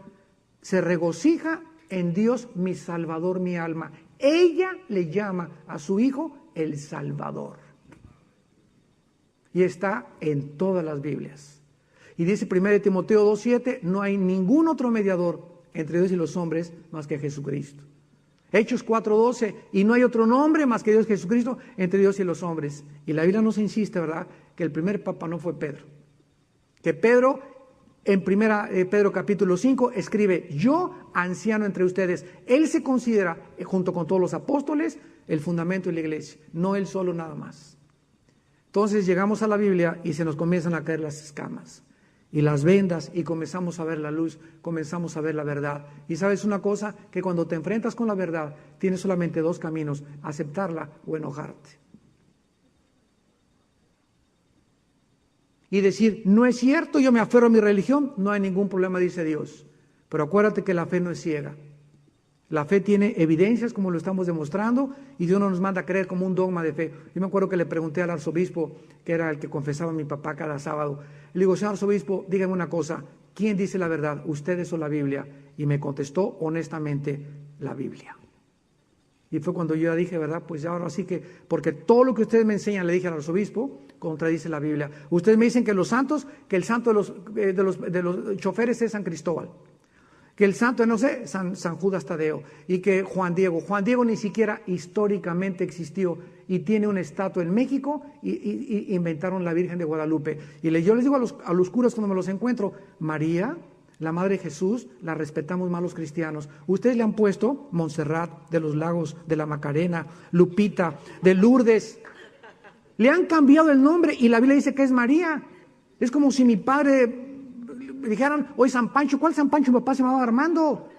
se regocija en Dios mi Salvador, mi alma. Ella le llama a su hijo el Salvador. Y está en todas las Biblias. Y dice 1 Timoteo 2:7, no hay ningún otro mediador entre Dios y los hombres más que Jesucristo. Hechos 4:12, y no hay otro nombre más que Dios Jesucristo entre Dios y los hombres. Y la Biblia nos insiste, ¿verdad?, que el primer papa no fue Pedro. Que Pedro, en 1 Pedro capítulo 5, escribe, yo, anciano entre ustedes. Él se considera, junto con todos los apóstoles, el fundamento de la iglesia, no él solo nada más. Entonces llegamos a la Biblia y se nos comienzan a caer las escamas y las vendas y comenzamos a ver la luz, comenzamos a ver la verdad. Y sabes una cosa, que cuando te enfrentas con la verdad, tienes solamente dos caminos, aceptarla o enojarte. Y decir, no es cierto, yo me aferro a mi religión, no hay ningún problema, dice Dios. Pero acuérdate que la fe no es ciega. La fe tiene evidencias, como lo estamos demostrando, y Dios no nos manda a creer como un dogma de fe. Yo me acuerdo que le pregunté al arzobispo, que era el que confesaba a mi papá cada sábado, le digo, señor arzobispo, dígame una cosa, ¿quién dice la verdad, ustedes o la Biblia? Y me contestó honestamente, la Biblia. Y fue cuando yo ya dije, ¿verdad? Pues ya ahora sí que, porque todo lo que ustedes me enseñan, le dije al arzobispo, contradice la Biblia. Ustedes me dicen que los santos, que el santo de los choferes es San Cristóbal, que el santo, no sé, San Judas Tadeo, y que Juan Diego ni siquiera históricamente existió y tiene una estatua en México y inventaron la Virgen de Guadalupe. Y yo les digo a los curas cuando me los encuentro, María, la Madre de Jesús, la respetamos más los cristianos. Ustedes le han puesto Montserrat, de los Lagos, de la Macarena, Lupita, de Lourdes. Le han cambiado el nombre y la Biblia dice que es María. Es como si mi padre me dijeran, oye, San Pancho, ¿cuál San Pancho? Mi papá se llamaba Armando.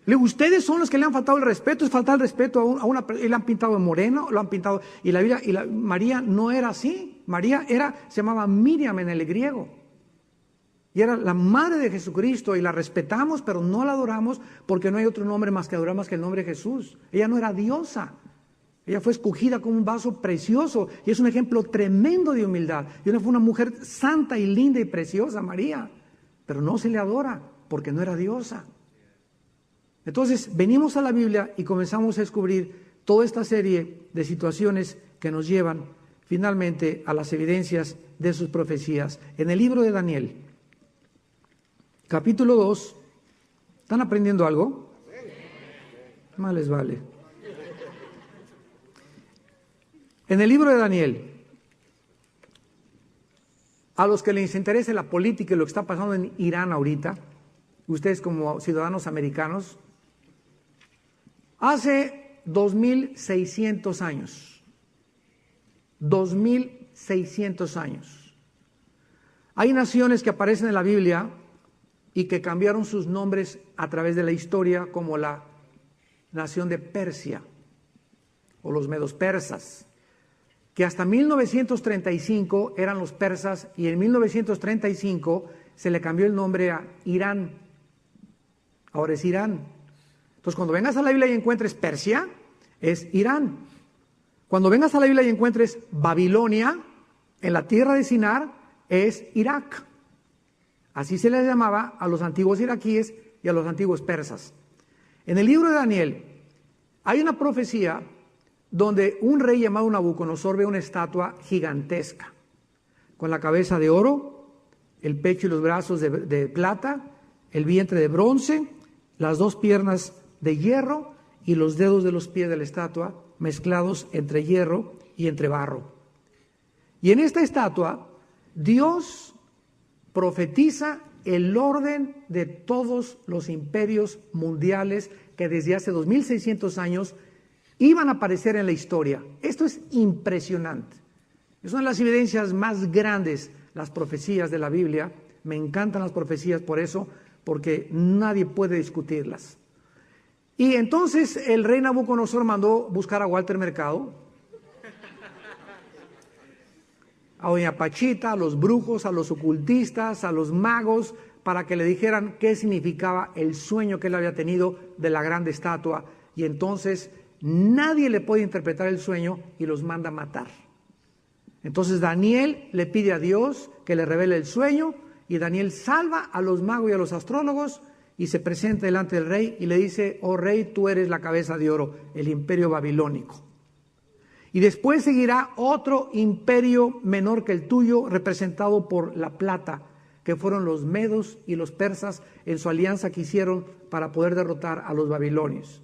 Ustedes son los que le han faltado el respeto, es faltar el respeto a una persona. Y le han pintado de moreno, lo han pintado. Y la Biblia, María no era así. María se llamaba Miriam en el griego. Y era la madre de Jesucristo y la respetamos, pero no la adoramos porque no hay otro nombre más que adorar más que el nombre de Jesús. Ella no era diosa. Ella fue escogida como un vaso precioso y es un ejemplo tremendo de humildad. Y fue una mujer santa y linda y preciosa, María, pero no se le adora porque no era diosa. Entonces venimos a la Biblia y comenzamos a descubrir toda esta serie de situaciones que nos llevan finalmente a las evidencias de sus profecías. En el libro de Daniel, capítulo 2, ¿están aprendiendo algo? Más les vale. En el libro de Daniel, a los que les interese la política y lo que está pasando en Irán ahorita, ustedes como ciudadanos americanos, hace 2600 años, 2600 años, hay naciones que aparecen en la Biblia y que cambiaron sus nombres a través de la historia, como la nación de Persia o los medos persas, que hasta 1935 eran los persas y en 1935 se le cambió el nombre a Irán. Ahora es Irán. Entonces cuando vengas a la Biblia y encuentres Persia, es Irán. Cuando vengas a la Biblia y encuentres Babilonia, en la tierra de Sinar, es Irak. Así se les llamaba a los antiguos iraquíes y a los antiguos persas. En el libro de Daniel hay una profecía donde un rey llamado Nabucodonosor ve una estatua gigantesca, con la cabeza de oro, el pecho y los brazos de plata, el vientre de bronce, las dos piernas de hierro y los dedos de los pies de la estatua mezclados entre hierro y entre barro. Y en esta estatua, Dios profetiza el orden de todos los imperios mundiales que desde hace 2600 años iban a aparecer en la historia. Esto es impresionante. Es una de las evidencias más grandes, las profecías de la Biblia. Me encantan las profecías por eso, porque nadie puede discutirlas. Y entonces el rey Nabucodonosor mandó buscar a Walter Mercado, a doña Pachita, a los brujos, a los ocultistas, a los magos, para que le dijeran qué significaba el sueño que él había tenido de la grande estatua. Y entonces nadie le puede interpretar el sueño y los manda a matar. Entonces Daniel le pide a Dios que le revele el sueño y Daniel salva a los magos y a los astrólogos y se presenta delante del rey y le dice: oh rey, tú eres la cabeza de oro, el imperio babilónico. Y después seguirá otro imperio menor que el tuyo, representado por la plata, que fueron los medos y los persas en su alianza que hicieron para poder derrotar a los babilonios.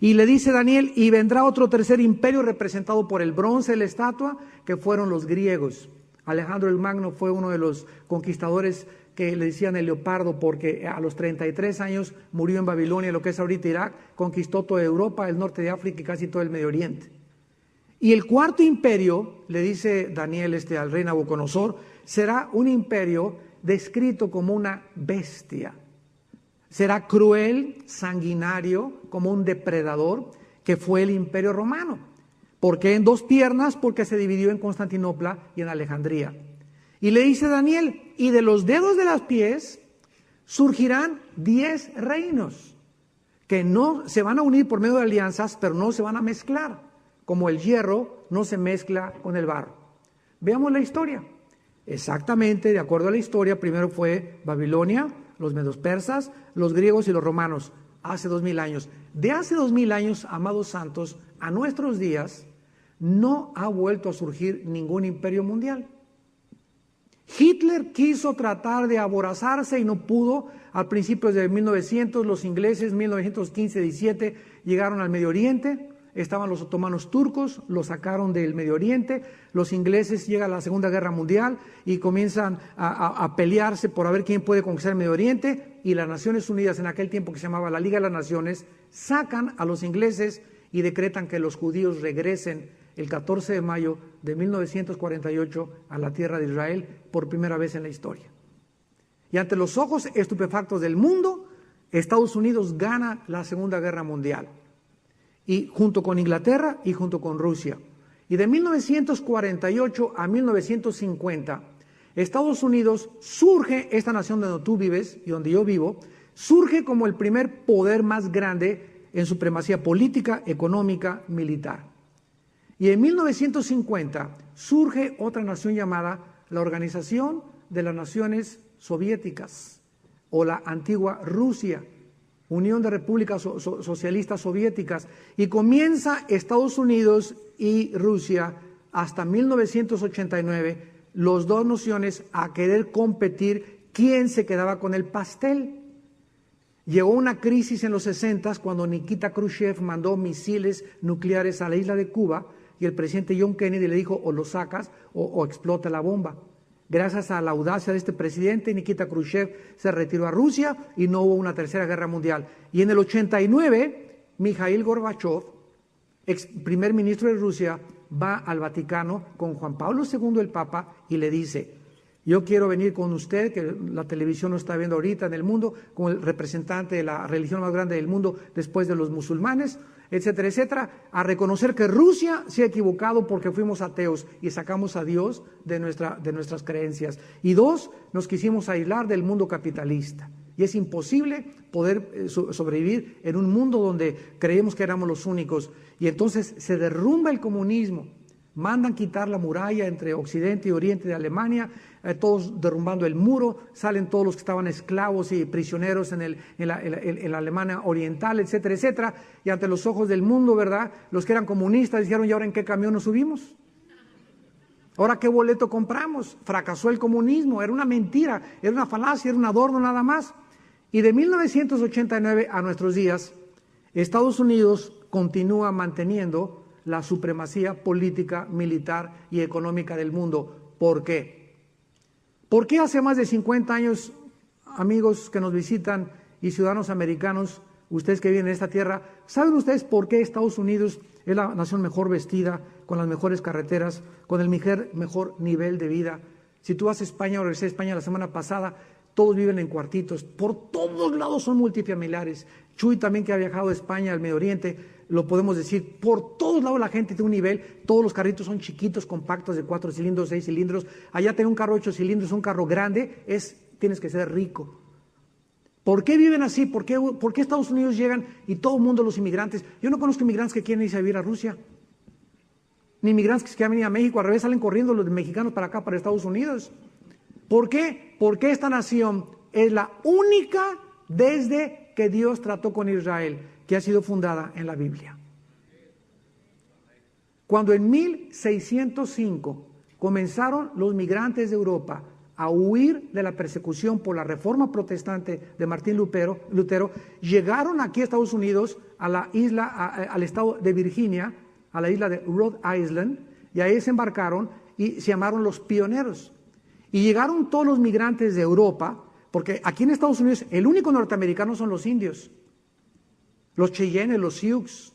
Y le dice Daniel: y vendrá otro tercer imperio representado por el bronce de la estatua, que fueron los griegos. Alejandro el Magno fue uno de los conquistadores que le decían el leopardo, porque a los 33 años murió en Babilonia, lo que es ahorita Irak, conquistó toda Europa, el norte de África y casi todo el Medio Oriente. Y el cuarto imperio, le dice Daniel al rey Nabucodonosor, será un imperio descrito como una bestia. Será cruel, sanguinario, como un depredador, que fue el imperio romano. ¿Por qué en dos piernas? Porque se dividió en Constantinopla y en Alejandría. Y le dice Daniel: y de los dedos de los pies surgirán 10 reinos, que no se van a unir por medio de alianzas, pero no se van a mezclar, como el hierro no se mezcla con el barro. Veamos la historia. Exactamente, de acuerdo a la historia, primero fue Babilonia, los medos persas, los griegos y los romanos. hace 2000 años. De hace 2000 años, amados santos, a nuestros días, no ha vuelto a surgir ningún imperio mundial. Hitler quiso tratar de aborazarse y no pudo. Al principio de 1900, los ingleses, 1915-17, llegaron al Medio Oriente. Estaban los otomanos turcos, los sacaron del Medio Oriente. Los ingleses llegan a la Segunda Guerra Mundial y comienzan a pelearse por a ver quién puede conquistar el Medio Oriente. Y las Naciones Unidas, en aquel tiempo que se llamaba la Liga de las Naciones, sacan a los ingleses y decretan que los judíos regresen el 14 de mayo de 1948 a la tierra de Israel por primera vez en la historia. Y ante los ojos estupefactos del mundo, Estados Unidos gana la Segunda Guerra Mundial, y junto con Inglaterra y junto con Rusia. Y de 1948 a 1950, Estados Unidos surge, esta nación donde tú vives y donde yo vivo, surge como el primer poder más grande en supremacía política, económica, militar. Y en 1950 surge otra nación llamada la Organización de las Naciones Soviéticas, o la antigua Rusia, Unión de Repúblicas Socialistas Soviéticas, y comienza Estados Unidos y Rusia hasta 1989, los dos naciones a querer competir quién se quedaba con el pastel. Llegó una crisis en los 60 cuando Nikita Khrushchev mandó misiles nucleares a la isla de Cuba y el presidente John Kennedy le dijo: o lo sacas o explota la bomba. Gracias a la audacia de este presidente, Nikita Khrushchev se retiró a Rusia y no hubo una tercera guerra mundial. Y en el 89, Mikhail Gorbachev, ex primer ministro de Rusia, va al Vaticano con Juan Pablo II, el Papa, y le dice: yo quiero venir con usted, que la televisión no está viendo ahorita en el mundo, como el representante de la religión más grande del mundo después de los musulmanes, etcétera, etcétera, a reconocer que Rusia se ha equivocado porque fuimos ateos y sacamos a Dios de nuestras creencias. Y dos, nos quisimos aislar del mundo capitalista. Y es imposible poder sobrevivir en un mundo donde creemos que éramos los únicos. Y entonces se derrumba el comunismo. Mandan quitar la muralla entre Occidente y Oriente de Alemania, todos derrumbando el muro, salen todos los que estaban esclavos y prisioneros en la Alemania oriental, etcétera, etcétera, y ante los ojos del mundo, ¿verdad? Los que eran comunistas dijeron: ¿y ahora en qué camión nos subimos? ¿Ahora qué boleto compramos? Fracasó el comunismo, era una mentira, era una falacia, era un adorno nada más. Y de 1989 a nuestros días, Estados Unidos continúa manteniendo la supremacía política, militar y económica del mundo. ¿Por qué? ¿Por qué hace más de 50 años, amigos que nos visitan y ciudadanos americanos, ustedes que viven en esta tierra, saben ustedes por qué Estados Unidos es la nación mejor vestida, con las mejores carreteras, con el mejor nivel de vida? Si tú vas a España, o regresé a España la semana pasada, todos viven en cuartitos, por todos lados son multifamiliares. Chuy también, que ha viajado de España al Medio Oriente, lo podemos decir, por todos lados la gente tiene un nivel, todos los carritos son chiquitos, compactos, de 4 cilindros, 6 cilindros, allá tener un carro de 8 cilindros, un carro grande, tienes que ser rico. ¿Por qué viven así? ¿Por qué Estados Unidos llegan y todo el mundo, los inmigrantes? Yo no conozco inmigrantes que quieren irse a vivir a Rusia, ni inmigrantes que quieren venir a México, al revés, salen corriendo los mexicanos para acá, para Estados Unidos. ¿Por qué? Porque esta nación es la única desde que Dios trató con Israel, que ha sido fundada en la Biblia. Cuando en 1605 comenzaron los migrantes de Europa a huir de la persecución por la reforma protestante de Martín Lutero, llegaron aquí a Estados Unidos, a la isla, al estado de Virginia, a la isla de Rhode Island, y ahí se embarcaron y se llamaron los pioneros. Y llegaron todos los migrantes de Europa, porque aquí en Estados Unidos el único norteamericano son los indios, los Cheyennes, los Sioux,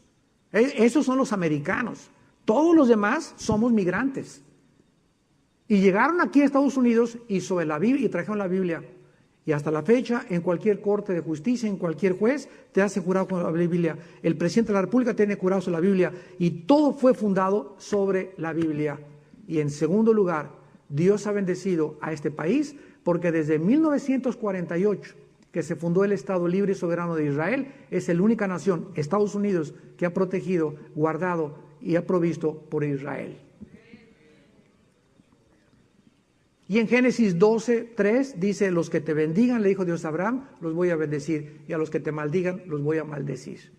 esos son los americanos. Todos los demás somos migrantes. Y llegaron aquí a Estados Unidos y sobre la Biblia, y trajeron la Biblia. Y hasta la fecha, en cualquier corte de justicia, en cualquier juez, te hace jurado con la Biblia. El presidente de la República tiene jurado sobre la Biblia. Y todo fue fundado sobre la Biblia. Y en segundo lugar, Dios ha bendecido a este país porque desde 1948, que se fundó el Estado Libre y Soberano de Israel, es la única nación, Estados Unidos, que ha protegido, guardado y ha provisto por Israel. Y en Génesis 12:3 dice, los que te bendigan, le dijo Dios a Abraham, los voy a bendecir, y a los que te maldigan, los voy a maldecir.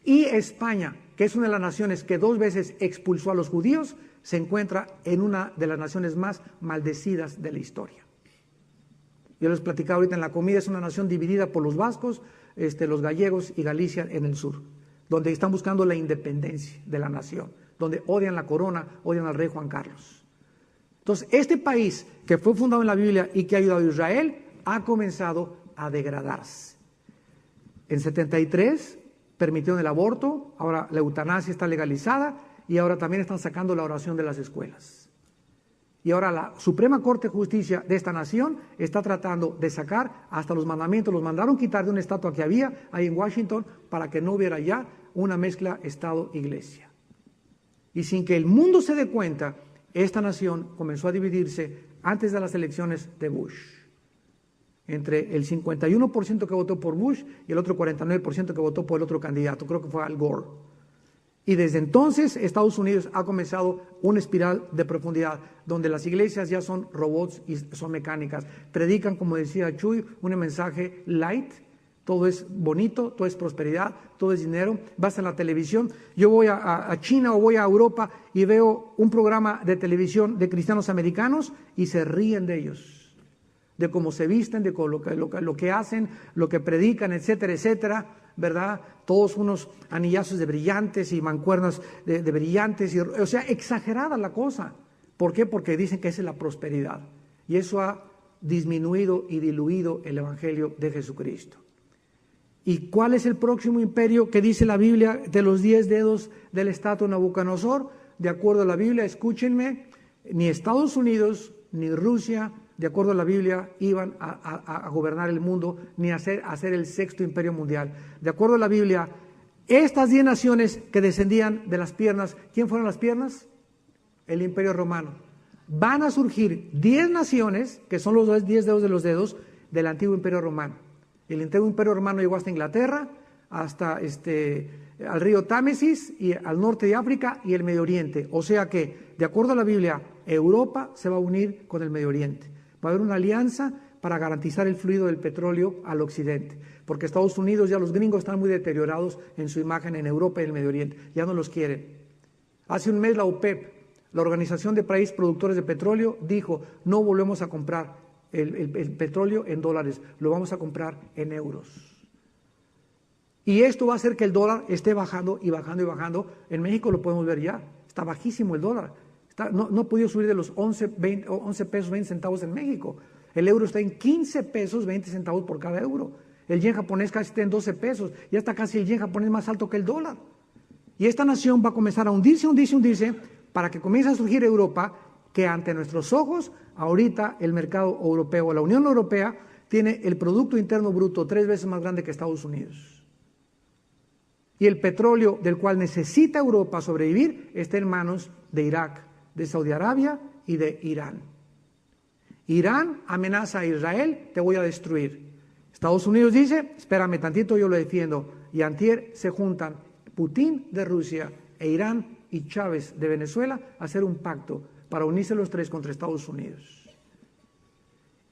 Y España, que es una de las naciones que 2 veces expulsó a los judíos, se encuentra en una de las naciones más maldecidas de la historia. Yo les platicaba ahorita en la comida, es una nación dividida por los vascos, los gallegos y Galicia en el sur, donde están buscando la independencia de la nación, donde odian la corona, odian al rey Juan Carlos. Entonces, este país que fue fundado en la Biblia y que ha ayudado a Israel, ha comenzado a degradarse. En 73 permitieron el aborto, ahora la eutanasia está legalizada y ahora también están sacando la oración de las escuelas. Y ahora la Suprema Corte de Justicia de esta nación está tratando de sacar hasta los mandamientos. Los mandaron quitar de una estatua que había ahí en Washington para que no hubiera ya una mezcla Estado-Iglesia. Y sin que el mundo se dé cuenta, esta nación comenzó a dividirse antes de las elecciones de Bush. Entre el 51% que votó por Bush y el otro 49% que votó por el otro candidato, creo que fue Al Gore. Y desde entonces Estados Unidos ha comenzado una espiral de profundidad, donde las iglesias ya son robots y son mecánicas. Predican, como decía Chuy, un mensaje light, todo es bonito, todo es prosperidad, todo es dinero. Vas a la televisión, yo voy a China o voy a Europa y veo un programa de televisión de cristianos americanos y se ríen de ellos, de cómo se visten, de lo que hacen, lo que predican, etcétera, etcétera, ¿verdad? Todos unos anillazos de brillantes y mancuernas de brillantes, o sea, exagerada la cosa. ¿Por qué? Porque dicen que esa es la prosperidad. Y eso ha disminuido y diluido el Evangelio de Jesucristo. ¿Y cuál es el próximo imperio que dice la Biblia de los 10 dedos del estatua de Nabucodonosor? De acuerdo a la Biblia, escúchenme, ni Estados Unidos ni Rusia, de acuerdo a la Biblia, iban a gobernar el mundo, ni a ser el 6º imperio mundial. De acuerdo a la Biblia, estas 10 naciones que descendían de las piernas, ¿quién fueron las piernas? El imperio romano. Van a surgir 10 naciones, que son los 10 dedos de los dedos, del antiguo imperio romano. El antiguo imperio romano llegó hasta Inglaterra, hasta al río Támesis, y al norte de África y el Medio Oriente. O sea que, de acuerdo a la Biblia, Europa se va a unir con el Medio Oriente. Va a haber una alianza para garantizar el fluido del petróleo al occidente, porque Estados Unidos, ya los gringos están muy deteriorados en su imagen en Europa y el Medio Oriente, ya no los quieren. Hace un mes la OPEP, la Organización de Países Productores de Petróleo, dijo, no volvemos a comprar el petróleo en dólares, lo vamos a comprar en euros. Y esto va a hacer que el dólar esté bajando y bajando y bajando. En México lo podemos ver ya, está bajísimo el dólar. No ha podido subir de los 11 pesos 20 centavos en México. El euro está en 15 pesos 20 centavos por cada euro. El yen japonés casi está en 12 pesos. Ya está casi el yen japonés más alto que el dólar. Y esta nación va a comenzar a hundirse para que comience a surgir Europa, que ante nuestros ojos, ahorita el mercado europeo, la Unión Europea, tiene el Producto Interno Bruto 3 veces más grande que Estados Unidos. Y el petróleo del cual necesita Europa sobrevivir está en manos de Irak, de Saudi Arabia y de Irán. Irán amenaza a Israel, te voy a destruir. Estados Unidos dice, espérame tantito, yo lo defiendo. Y antier se juntan Putin de Rusia e Irán y Chávez de Venezuela a hacer un pacto para unirse los tres contra Estados Unidos.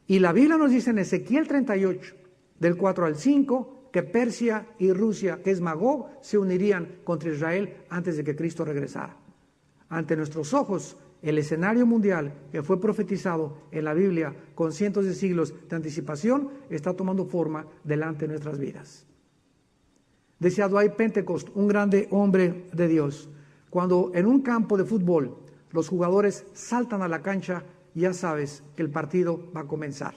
Y la Biblia nos dice en Ezequiel 38, del 4 al 5, que Persia y Rusia, que es Magog, se unirían contra Israel antes de que Cristo regresara. Ante nuestros ojos, el escenario mundial que fue profetizado en la Biblia con cientos de siglos de anticipación está tomando forma delante de nuestras vidas. Decía Dwight Pentecost, un grande hombre de Dios, cuando en un campo de fútbol los jugadores saltan a la cancha, ya sabes que el partido va a comenzar.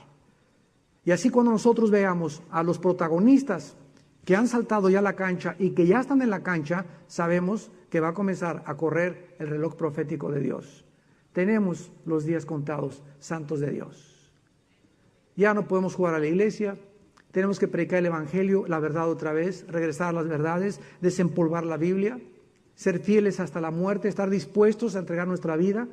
Y así cuando nosotros veamos a los protagonistas que han saltado ya a la cancha y que ya están en la cancha, sabemos que va a comenzar a correr el reloj profético de Dios. Tenemos los días contados, santos de Dios. Ya no podemos jugar a la iglesia, tenemos que predicar el Evangelio, la verdad otra vez, regresar a las verdades, desempolvar la Biblia, ser fieles hasta la muerte, estar dispuestos a entregar nuestra vida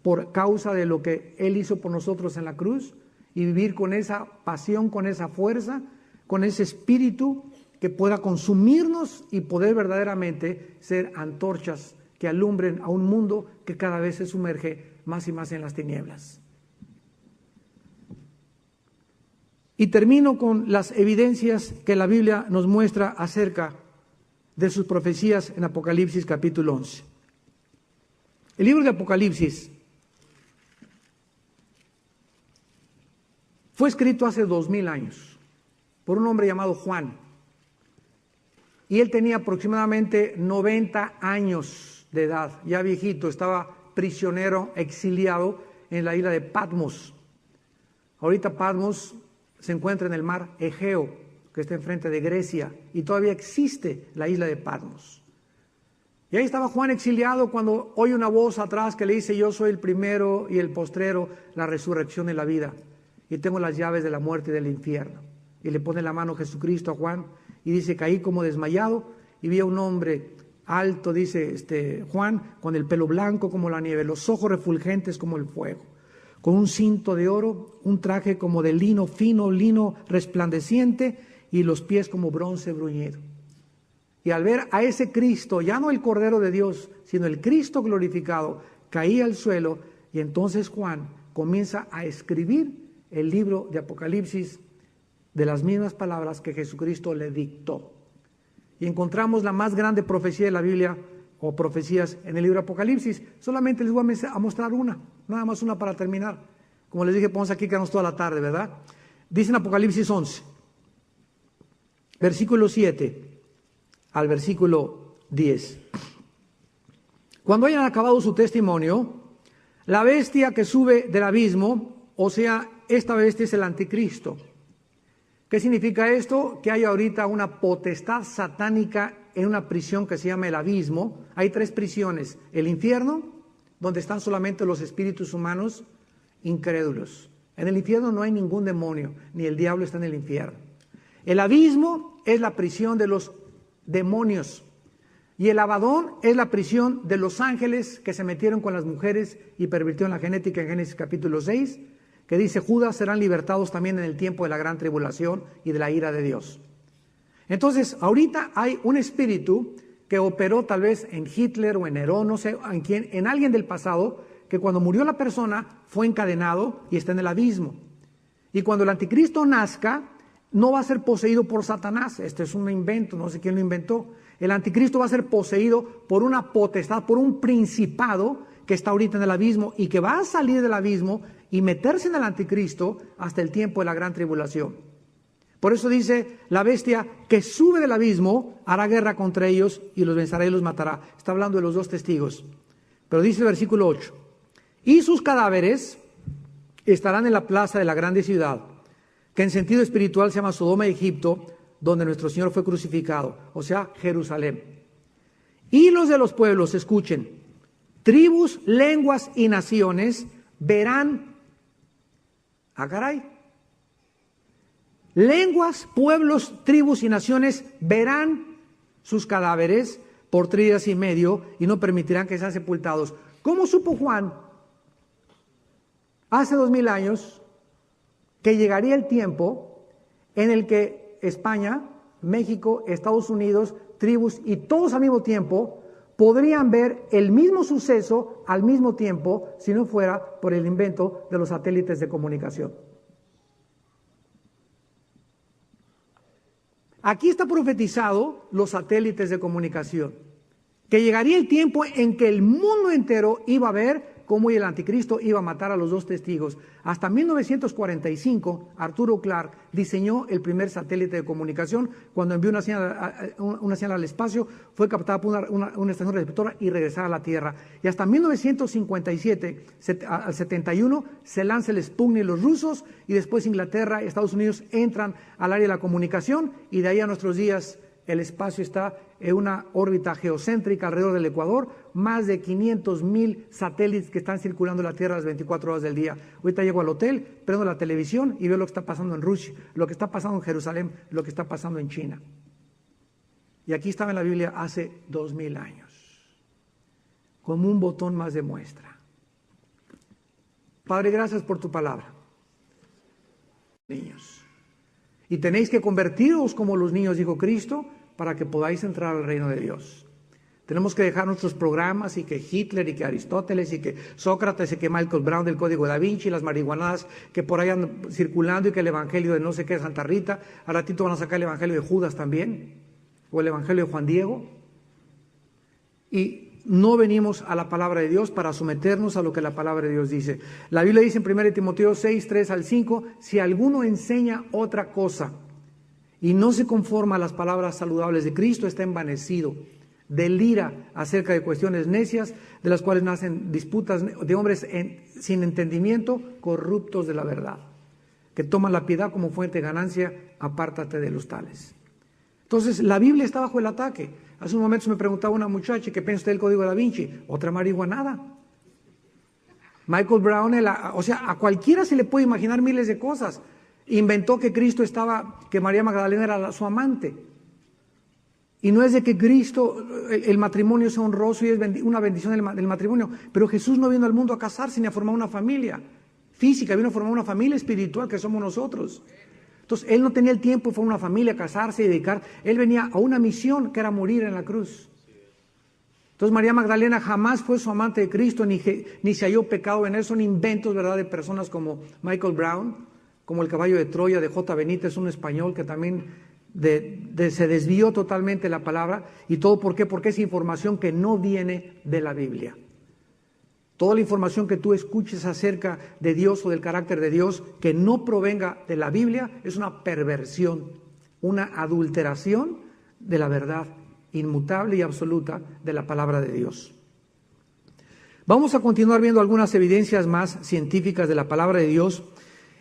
por causa de lo que Él hizo por nosotros en la cruz y vivir con esa pasión, con esa fuerza, con ese espíritu que pueda consumirnos y poder verdaderamente ser antorchas que alumbren a un mundo que cada vez se sumerge más y más en las tinieblas. Y termino con las evidencias que la Biblia nos muestra acerca de sus profecías en Apocalipsis capítulo 11. El libro de Apocalipsis fue escrito hace 2000 años por un hombre llamado Juan. Y él tenía aproximadamente 90 años de edad, ya viejito, estaba prisionero, exiliado en la isla de Patmos. Ahorita Patmos se encuentra en el mar Egeo, que está enfrente de Grecia, y todavía existe la isla de Patmos. Y ahí estaba Juan exiliado cuando oye una voz atrás que le dice: yo soy el primero y el postrero, la resurrección y la vida, y tengo las llaves de la muerte y del infierno. Y le pone la mano Jesucristo a Juan y dice: caí como desmayado y vi a un hombre alto, dice Juan, con el pelo blanco como la nieve, los ojos refulgentes como el fuego, con un cinto de oro, un traje como de lino fino, lino resplandeciente, y los pies como bronce bruñido. Y al ver a ese Cristo, ya no el Cordero de Dios, sino el Cristo glorificado, caía al suelo, y entonces Juan comienza a escribir el libro de Apocalipsis de las mismas palabras que Jesucristo le dictó. Y encontramos la más grande profecía de la Biblia, o profecías, en el libro de Apocalipsis. Solamente les voy a mostrar una, nada más una para terminar. Como les dije, ponemos aquí, quedamos toda la tarde, ¿verdad? Dice en Apocalipsis 11, versículo 7 al versículo 10. Cuando hayan acabado su testimonio, la bestia que sube del abismo, o sea, esta bestia es el anticristo. ¿Qué significa esto? Que hay ahorita una potestad satánica en una prisión que se llama el abismo. Hay 3 prisiones: el infierno, donde están solamente los espíritus humanos incrédulos. En el infierno no hay ningún demonio, ni el diablo está en el infierno. El abismo es la prisión de los demonios, y el Abadón es la prisión de los ángeles que se metieron con las mujeres y pervirtieron la genética, en Génesis capítulo 6, que dice: Judas serán libertados también en el tiempo de la gran tribulación y de la ira de Dios. Entonces, ahorita hay un espíritu que operó tal vez en Hitler o en Nerón, no sé, en alguien del pasado, que cuando murió la persona fue encadenado y está en el abismo. Y cuando el anticristo nazca, no va a ser poseído por Satanás. Este es un invento, no sé quién lo inventó. El anticristo va a ser poseído por una potestad, por un principado que está ahorita en el abismo y que va a salir del abismo y meterse en el anticristo hasta el tiempo de la gran tribulación. Por eso dice: la bestia que sube del abismo hará guerra contra ellos y los vencerá y los matará. Está hablando de los 2 testigos. Pero dice el versículo 8: y sus cadáveres estarán en la plaza de la grande ciudad, que en sentido espiritual se llama Sodoma y Egipto, donde nuestro Señor fue crucificado, o sea, Jerusalén. Y los de los pueblos, escuchen, tribus, lenguas y naciones verán, caray, lenguas, pueblos, tribus y naciones verán sus cadáveres por 3 días y medio y no permitirán que sean sepultados. ¿Cómo supo Juan hace 2000 años que llegaría el tiempo en el que España, México, Estados Unidos, tribus y todos al mismo tiempo podrían ver el mismo suceso al mismo tiempo si no fuera por el invento de los satélites de comunicación? Aquí está profetizado los satélites de comunicación, que llegaría el tiempo en que el mundo entero iba a ver cómo el anticristo iba a matar a los 2 testigos. Hasta 1945, Arturo Clark diseñó el primer satélite de comunicación. Cuando envió una señal al espacio, fue captada por una estación receptora y regresar a la Tierra. Y hasta 1957 al 71 se lanza el Sputnik, los rusos, y después Inglaterra y Estados Unidos entran al área de la comunicación, y de ahí a nuestros días el espacio está en una órbita geocéntrica alrededor del Ecuador, más de 500,000 satélites que están circulando la Tierra las 24 horas del día. Ahorita llego al hotel, prendo la televisión y veo lo que está pasando en Rusia, lo que está pasando en Jerusalén, lo que está pasando en China. Y aquí estaba en la Biblia hace 2000 años, como un botón más de muestra. Padre, gracias por tu palabra. Niños. Y tenéis que convertiros como los niños, dijo Cristo, para que podáis entrar al reino de Dios. Tenemos que dejar nuestros programas y que Hitler y que Aristóteles y que Sócrates y que Michael Brown del Código da Vinci y las marihuanadas que por ahí andan circulando y que el evangelio de no sé qué de Santa Rita, al ratito van a sacar el evangelio de Judas también, o el evangelio de Juan Diego. Y no venimos a la palabra de Dios para someternos a lo que la palabra de Dios dice. La Biblia dice en 1 Timoteo 6, 3 al 5, si alguno enseña otra cosa y no se conforma a las palabras saludables de Cristo, está envanecido, delira acerca de cuestiones necias, de las cuales nacen disputas de hombres sin entendimiento, corruptos de la verdad, que toman la piedad como fuente de ganancia, apártate de los tales. Entonces, la Biblia está bajo el ataque. Hace un momento me preguntaba una muchacha, ¿qué piensa usted del Código da Vinci? Otra marihuanada. Michael Brown, o sea, a cualquiera se le puede imaginar miles de cosas. Inventó que que María Magdalena era su amante. Y no es de que Cristo, el matrimonio sea honroso y es una bendición del matrimonio, pero Jesús no vino al mundo a casarse ni a formar una familia física, vino a formar una familia espiritual que somos nosotros. Entonces, Él no tenía el tiempo de formar una familia, casarse y dedicar. Él venía a una misión que era morir en la cruz. Entonces, María Magdalena jamás fue su amante de Cristo, ni se halló pecado en él. Son inventos, ¿verdad?, de personas como Michael Brown, como el caballo de Troya de J. Benítez, un español que también se desvió totalmente la palabra. ¿Y todo por qué? Porque es información que no viene de la Biblia. Toda la información que tú escuches acerca de Dios o del carácter de Dios que no provenga de la Biblia es una perversión, una adulteración de la verdad inmutable y absoluta de la palabra de Dios. Vamos a continuar viendo algunas evidencias más científicas de la palabra de Dios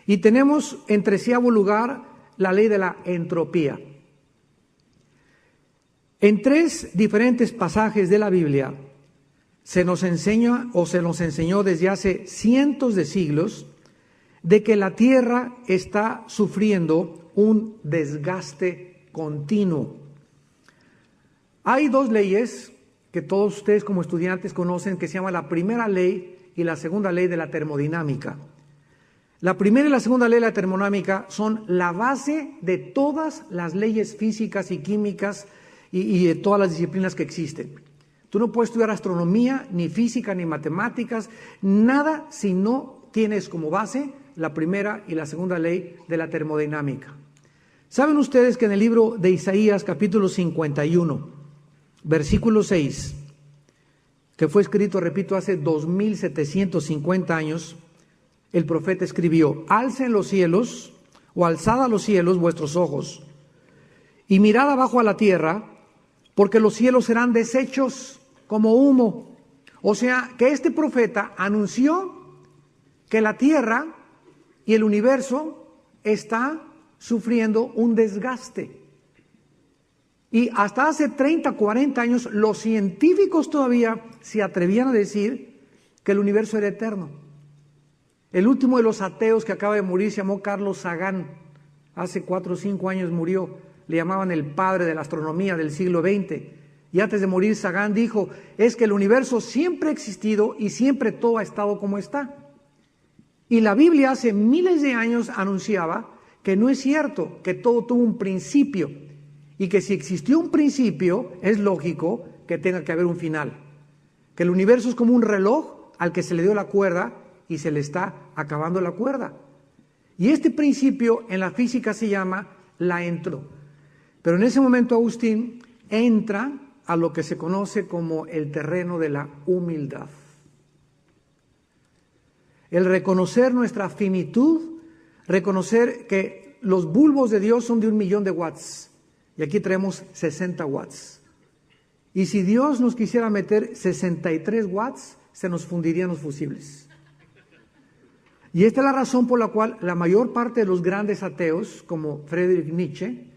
y tenemos en 13º lugar la ley de la entropía. En 3 diferentes pasajes de la Biblia se nos enseña o se nos enseñó desde hace cientos de siglos de que la Tierra está sufriendo un desgaste continuo. Hay 2 leyes que todos ustedes como estudiantes conocen que se llama la primera ley y la segunda ley de la termodinámica. La primera y la segunda ley de la termodinámica son la base de todas las leyes físicas y químicas y de todas las disciplinas que existen. Tú no puedes estudiar astronomía, ni física, ni matemáticas, nada si no tienes como base la primera y la segunda ley de la termodinámica. ¿Saben ustedes que en el libro de Isaías, capítulo 51, versículo 6, que fue escrito, repito, hace 2750 años, el profeta escribió: alcen los cielos, o alzad a los cielos vuestros ojos, y mirad abajo a la tierra, porque los cielos serán deshechos como humo. O sea, que este profeta anunció que la tierra y el universo está sufriendo un desgaste. Y hasta hace 30, 40 años, los científicos todavía se atrevían a decir que el universo era eterno. El último de los ateos que acaba de morir se llamó Carlos Sagan. Hace 4 o 5 años murió. Le llamaban el padre de la astronomía del siglo XX. Y antes de morir, Sagan dijo: es que el universo siempre ha existido y siempre todo ha estado como está. Y la Biblia hace miles de años anunciaba que no es cierto, que todo tuvo un principio. Y que si existió un principio, es lógico que tenga que haber un final. Que el universo es como un reloj al que se le dio la cuerda y se le está acabando la cuerda. Y este principio en la física se llama la entropía. Pero en ese momento Agustín entra a lo que se conoce como el terreno de la humildad. El reconocer nuestra finitud, reconocer que los bulbos de Dios son de 1.000.000 de watts y aquí traemos 60 watts. Y si Dios nos quisiera meter 63 watts, se nos fundirían los fusibles. Y esta es la razón por la cual la mayor parte de los grandes ateos, como Friedrich Nietzsche,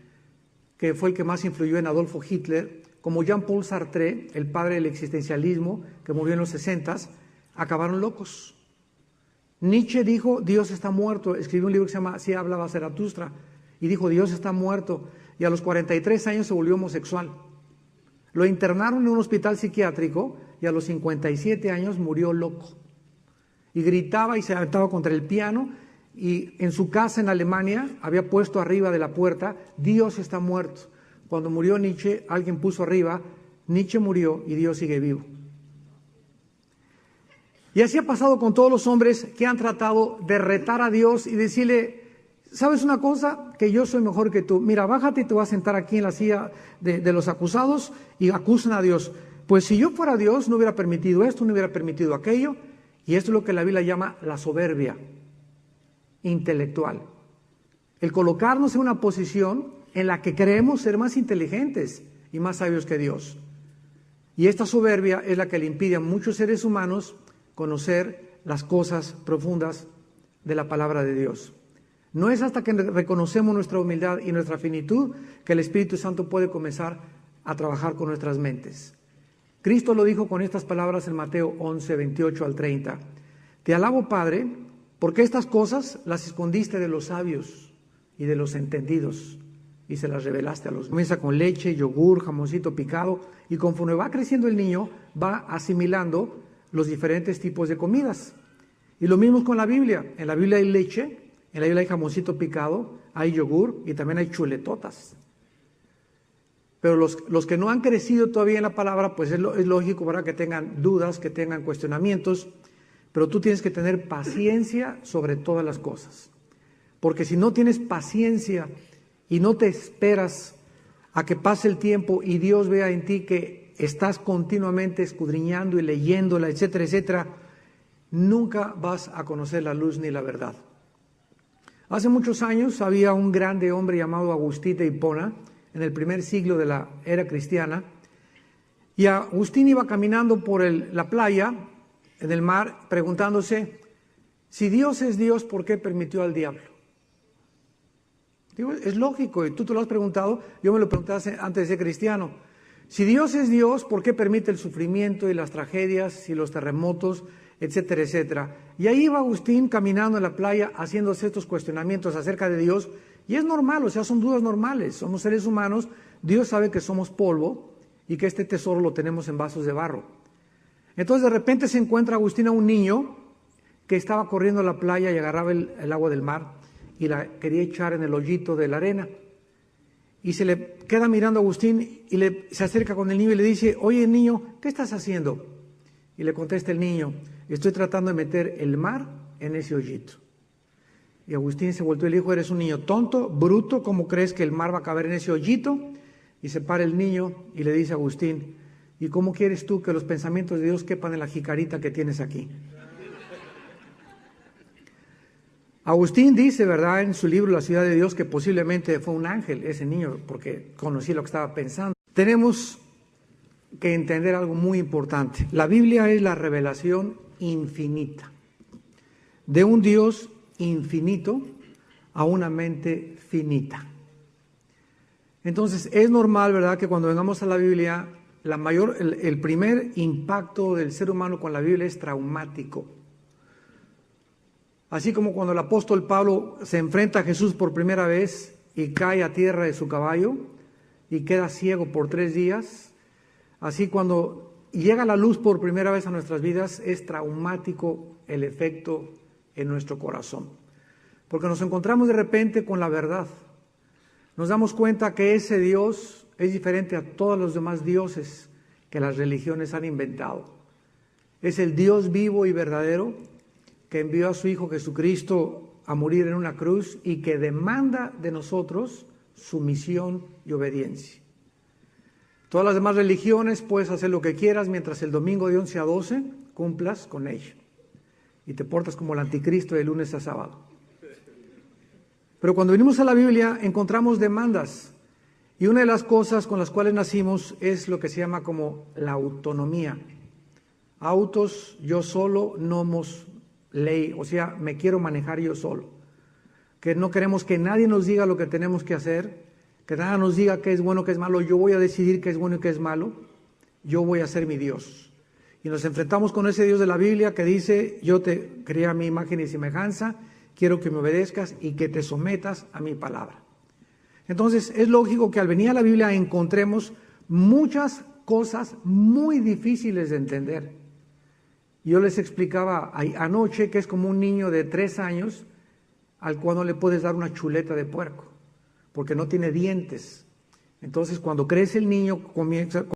que fue el que más influyó en Adolfo Hitler, como Jean-Paul Sartre, el padre del existencialismo, que murió en los 60s, acabaron locos. Nietzsche dijo: Dios está muerto. Escribió un libro que se llama Así hablaba Zaratustra, y dijo: Dios está muerto. Y a los 43 años se volvió homosexual. Lo internaron en un hospital psiquiátrico y a los 57 años murió loco. Y gritaba y se aventaba contra el piano, y en su casa en Alemania había puesto arriba de la puerta: Dios está muerto. Cuando murió Nietzsche, alguien puso arriba: Nietzsche murió y Dios sigue vivo. Y así ha pasado con todos los hombres que han tratado de retar a Dios y decirle, ¿sabes una cosa? Que yo soy mejor que tú. Mira, bájate y te vas a sentar aquí en la silla de los acusados y acusan a Dios. Pues si yo fuera Dios, no hubiera permitido esto, no hubiera permitido aquello. Y esto es lo que la Biblia llama la soberbia intelectual. El colocarnos en una posición en la que creemos ser más inteligentes y más sabios que Dios. Y esta soberbia es la que le impide a muchos seres humanos conocer las cosas profundas de la palabra de Dios. No es hasta que reconocemos nuestra humildad y nuestra finitud que el Espíritu Santo puede comenzar a trabajar con nuestras mentes. Cristo lo dijo con estas palabras en Mateo 11, 28 al 30. Te alabo, Padre, porque estas cosas las escondiste de los sabios y de los entendidos y se las revelaste a los. Comienza con leche, yogur, jamoncito picado y conforme va creciendo el niño va asimilando los diferentes tipos de comidas. Y lo mismo con la Biblia. En la Biblia hay leche, en la Biblia hay jamoncito picado, hay yogur y también hay chuletotas. Pero los que no han crecido todavía en la palabra, pues es lógico, ¿verdad?, que tengan dudas, que tengan cuestionamientos, pero tú tienes que tener paciencia sobre todas las cosas. Porque si no tienes paciencia y no te esperas a que pase el tiempo y Dios vea en ti que estás continuamente escudriñando y leyéndola, etcétera, etcétera, nunca vas a conocer la luz ni la verdad. Hace muchos años había un grande hombre llamado Agustín de Hipona, en el primer siglo de la era cristiana, y Agustín iba caminando por la playa, en el mar, preguntándose, si Dios es Dios, ¿por qué permitió al diablo? Digo, es lógico, y tú te lo has preguntado, yo me lo pregunté antes de ser cristiano. Si Dios es Dios, ¿por qué permite el sufrimiento y las tragedias y los terremotos, etcétera, etcétera? Y ahí iba Agustín caminando en la playa, haciéndose estos cuestionamientos acerca de Dios, y es normal, o sea, son dudas normales, somos seres humanos, Dios sabe que somos polvo y que este tesoro lo tenemos en vasos de barro. Entonces de repente se encuentra Agustín a un niño que estaba corriendo a la playa y agarraba el agua del mar y la quería echar en el hoyito de la arena. Y se le queda mirando a Agustín y se acerca con el niño y le dice, oye niño, ¿qué estás haciendo? Y le contesta el niño, estoy tratando de meter el mar en ese hoyito. Y Agustín se volteó y le dijo, eres un niño tonto, bruto, ¿cómo crees que el mar va a caber en ese hoyito? Y se para el niño y le dice a Agustín, ¿y cómo quieres tú que los pensamientos de Dios quepan en la jicarita que tienes aquí? Agustín dice, ¿verdad?, en su libro La ciudad de Dios, que posiblemente fue un ángel ese niño, porque conocía lo que estaba pensando. Tenemos que entender algo muy importante. La Biblia es la revelación infinita de un Dios infinito a una mente finita. Entonces es normal, ¿verdad?, que cuando vengamos a la Biblia, el primer impacto del ser humano con la Biblia es traumático. Así como cuando el apóstol Pablo se enfrenta a Jesús por primera vez y cae a tierra de su caballo y queda ciego por 3 días, así cuando llega la luz por primera vez a nuestras vidas es traumático el efecto en nuestro corazón. Porque nos encontramos de repente con la verdad. Nos damos cuenta que ese Dios es diferente a todos los demás dioses que las religiones han inventado. Es el Dios vivo y verdadero que envió a su Hijo Jesucristo a morir en una cruz y que demanda de nosotros sumisión y obediencia. Todas las demás religiones puedes hacer lo que quieras mientras el domingo de 11 a 12 cumplas con ella y te portas como el anticristo de lunes a sábado. Pero cuando venimos a la Biblia encontramos demandas y una de las cosas con las cuales nacimos es lo que se llama como la autonomía. Autos, yo solo, nomos, ley, o sea, me quiero manejar yo solo. Que no queremos que nadie nos diga lo que tenemos que hacer, que nada nos diga qué es bueno, qué es malo. Yo voy a decidir qué es bueno y qué es malo. Yo voy a ser mi Dios. Y nos enfrentamos con ese Dios de la Biblia que dice, yo te creé a mi imagen y semejanza, quiero que me obedezcas y que te sometas a mi palabra. Entonces es lógico que al venir a la Biblia encontremos muchas cosas muy difíciles de entender. Yo les explicaba anoche que es como un niño de 3 años al cual no le puedes dar una chuleta de puerco, porque no tiene dientes. Entonces cuando crece el niño comienza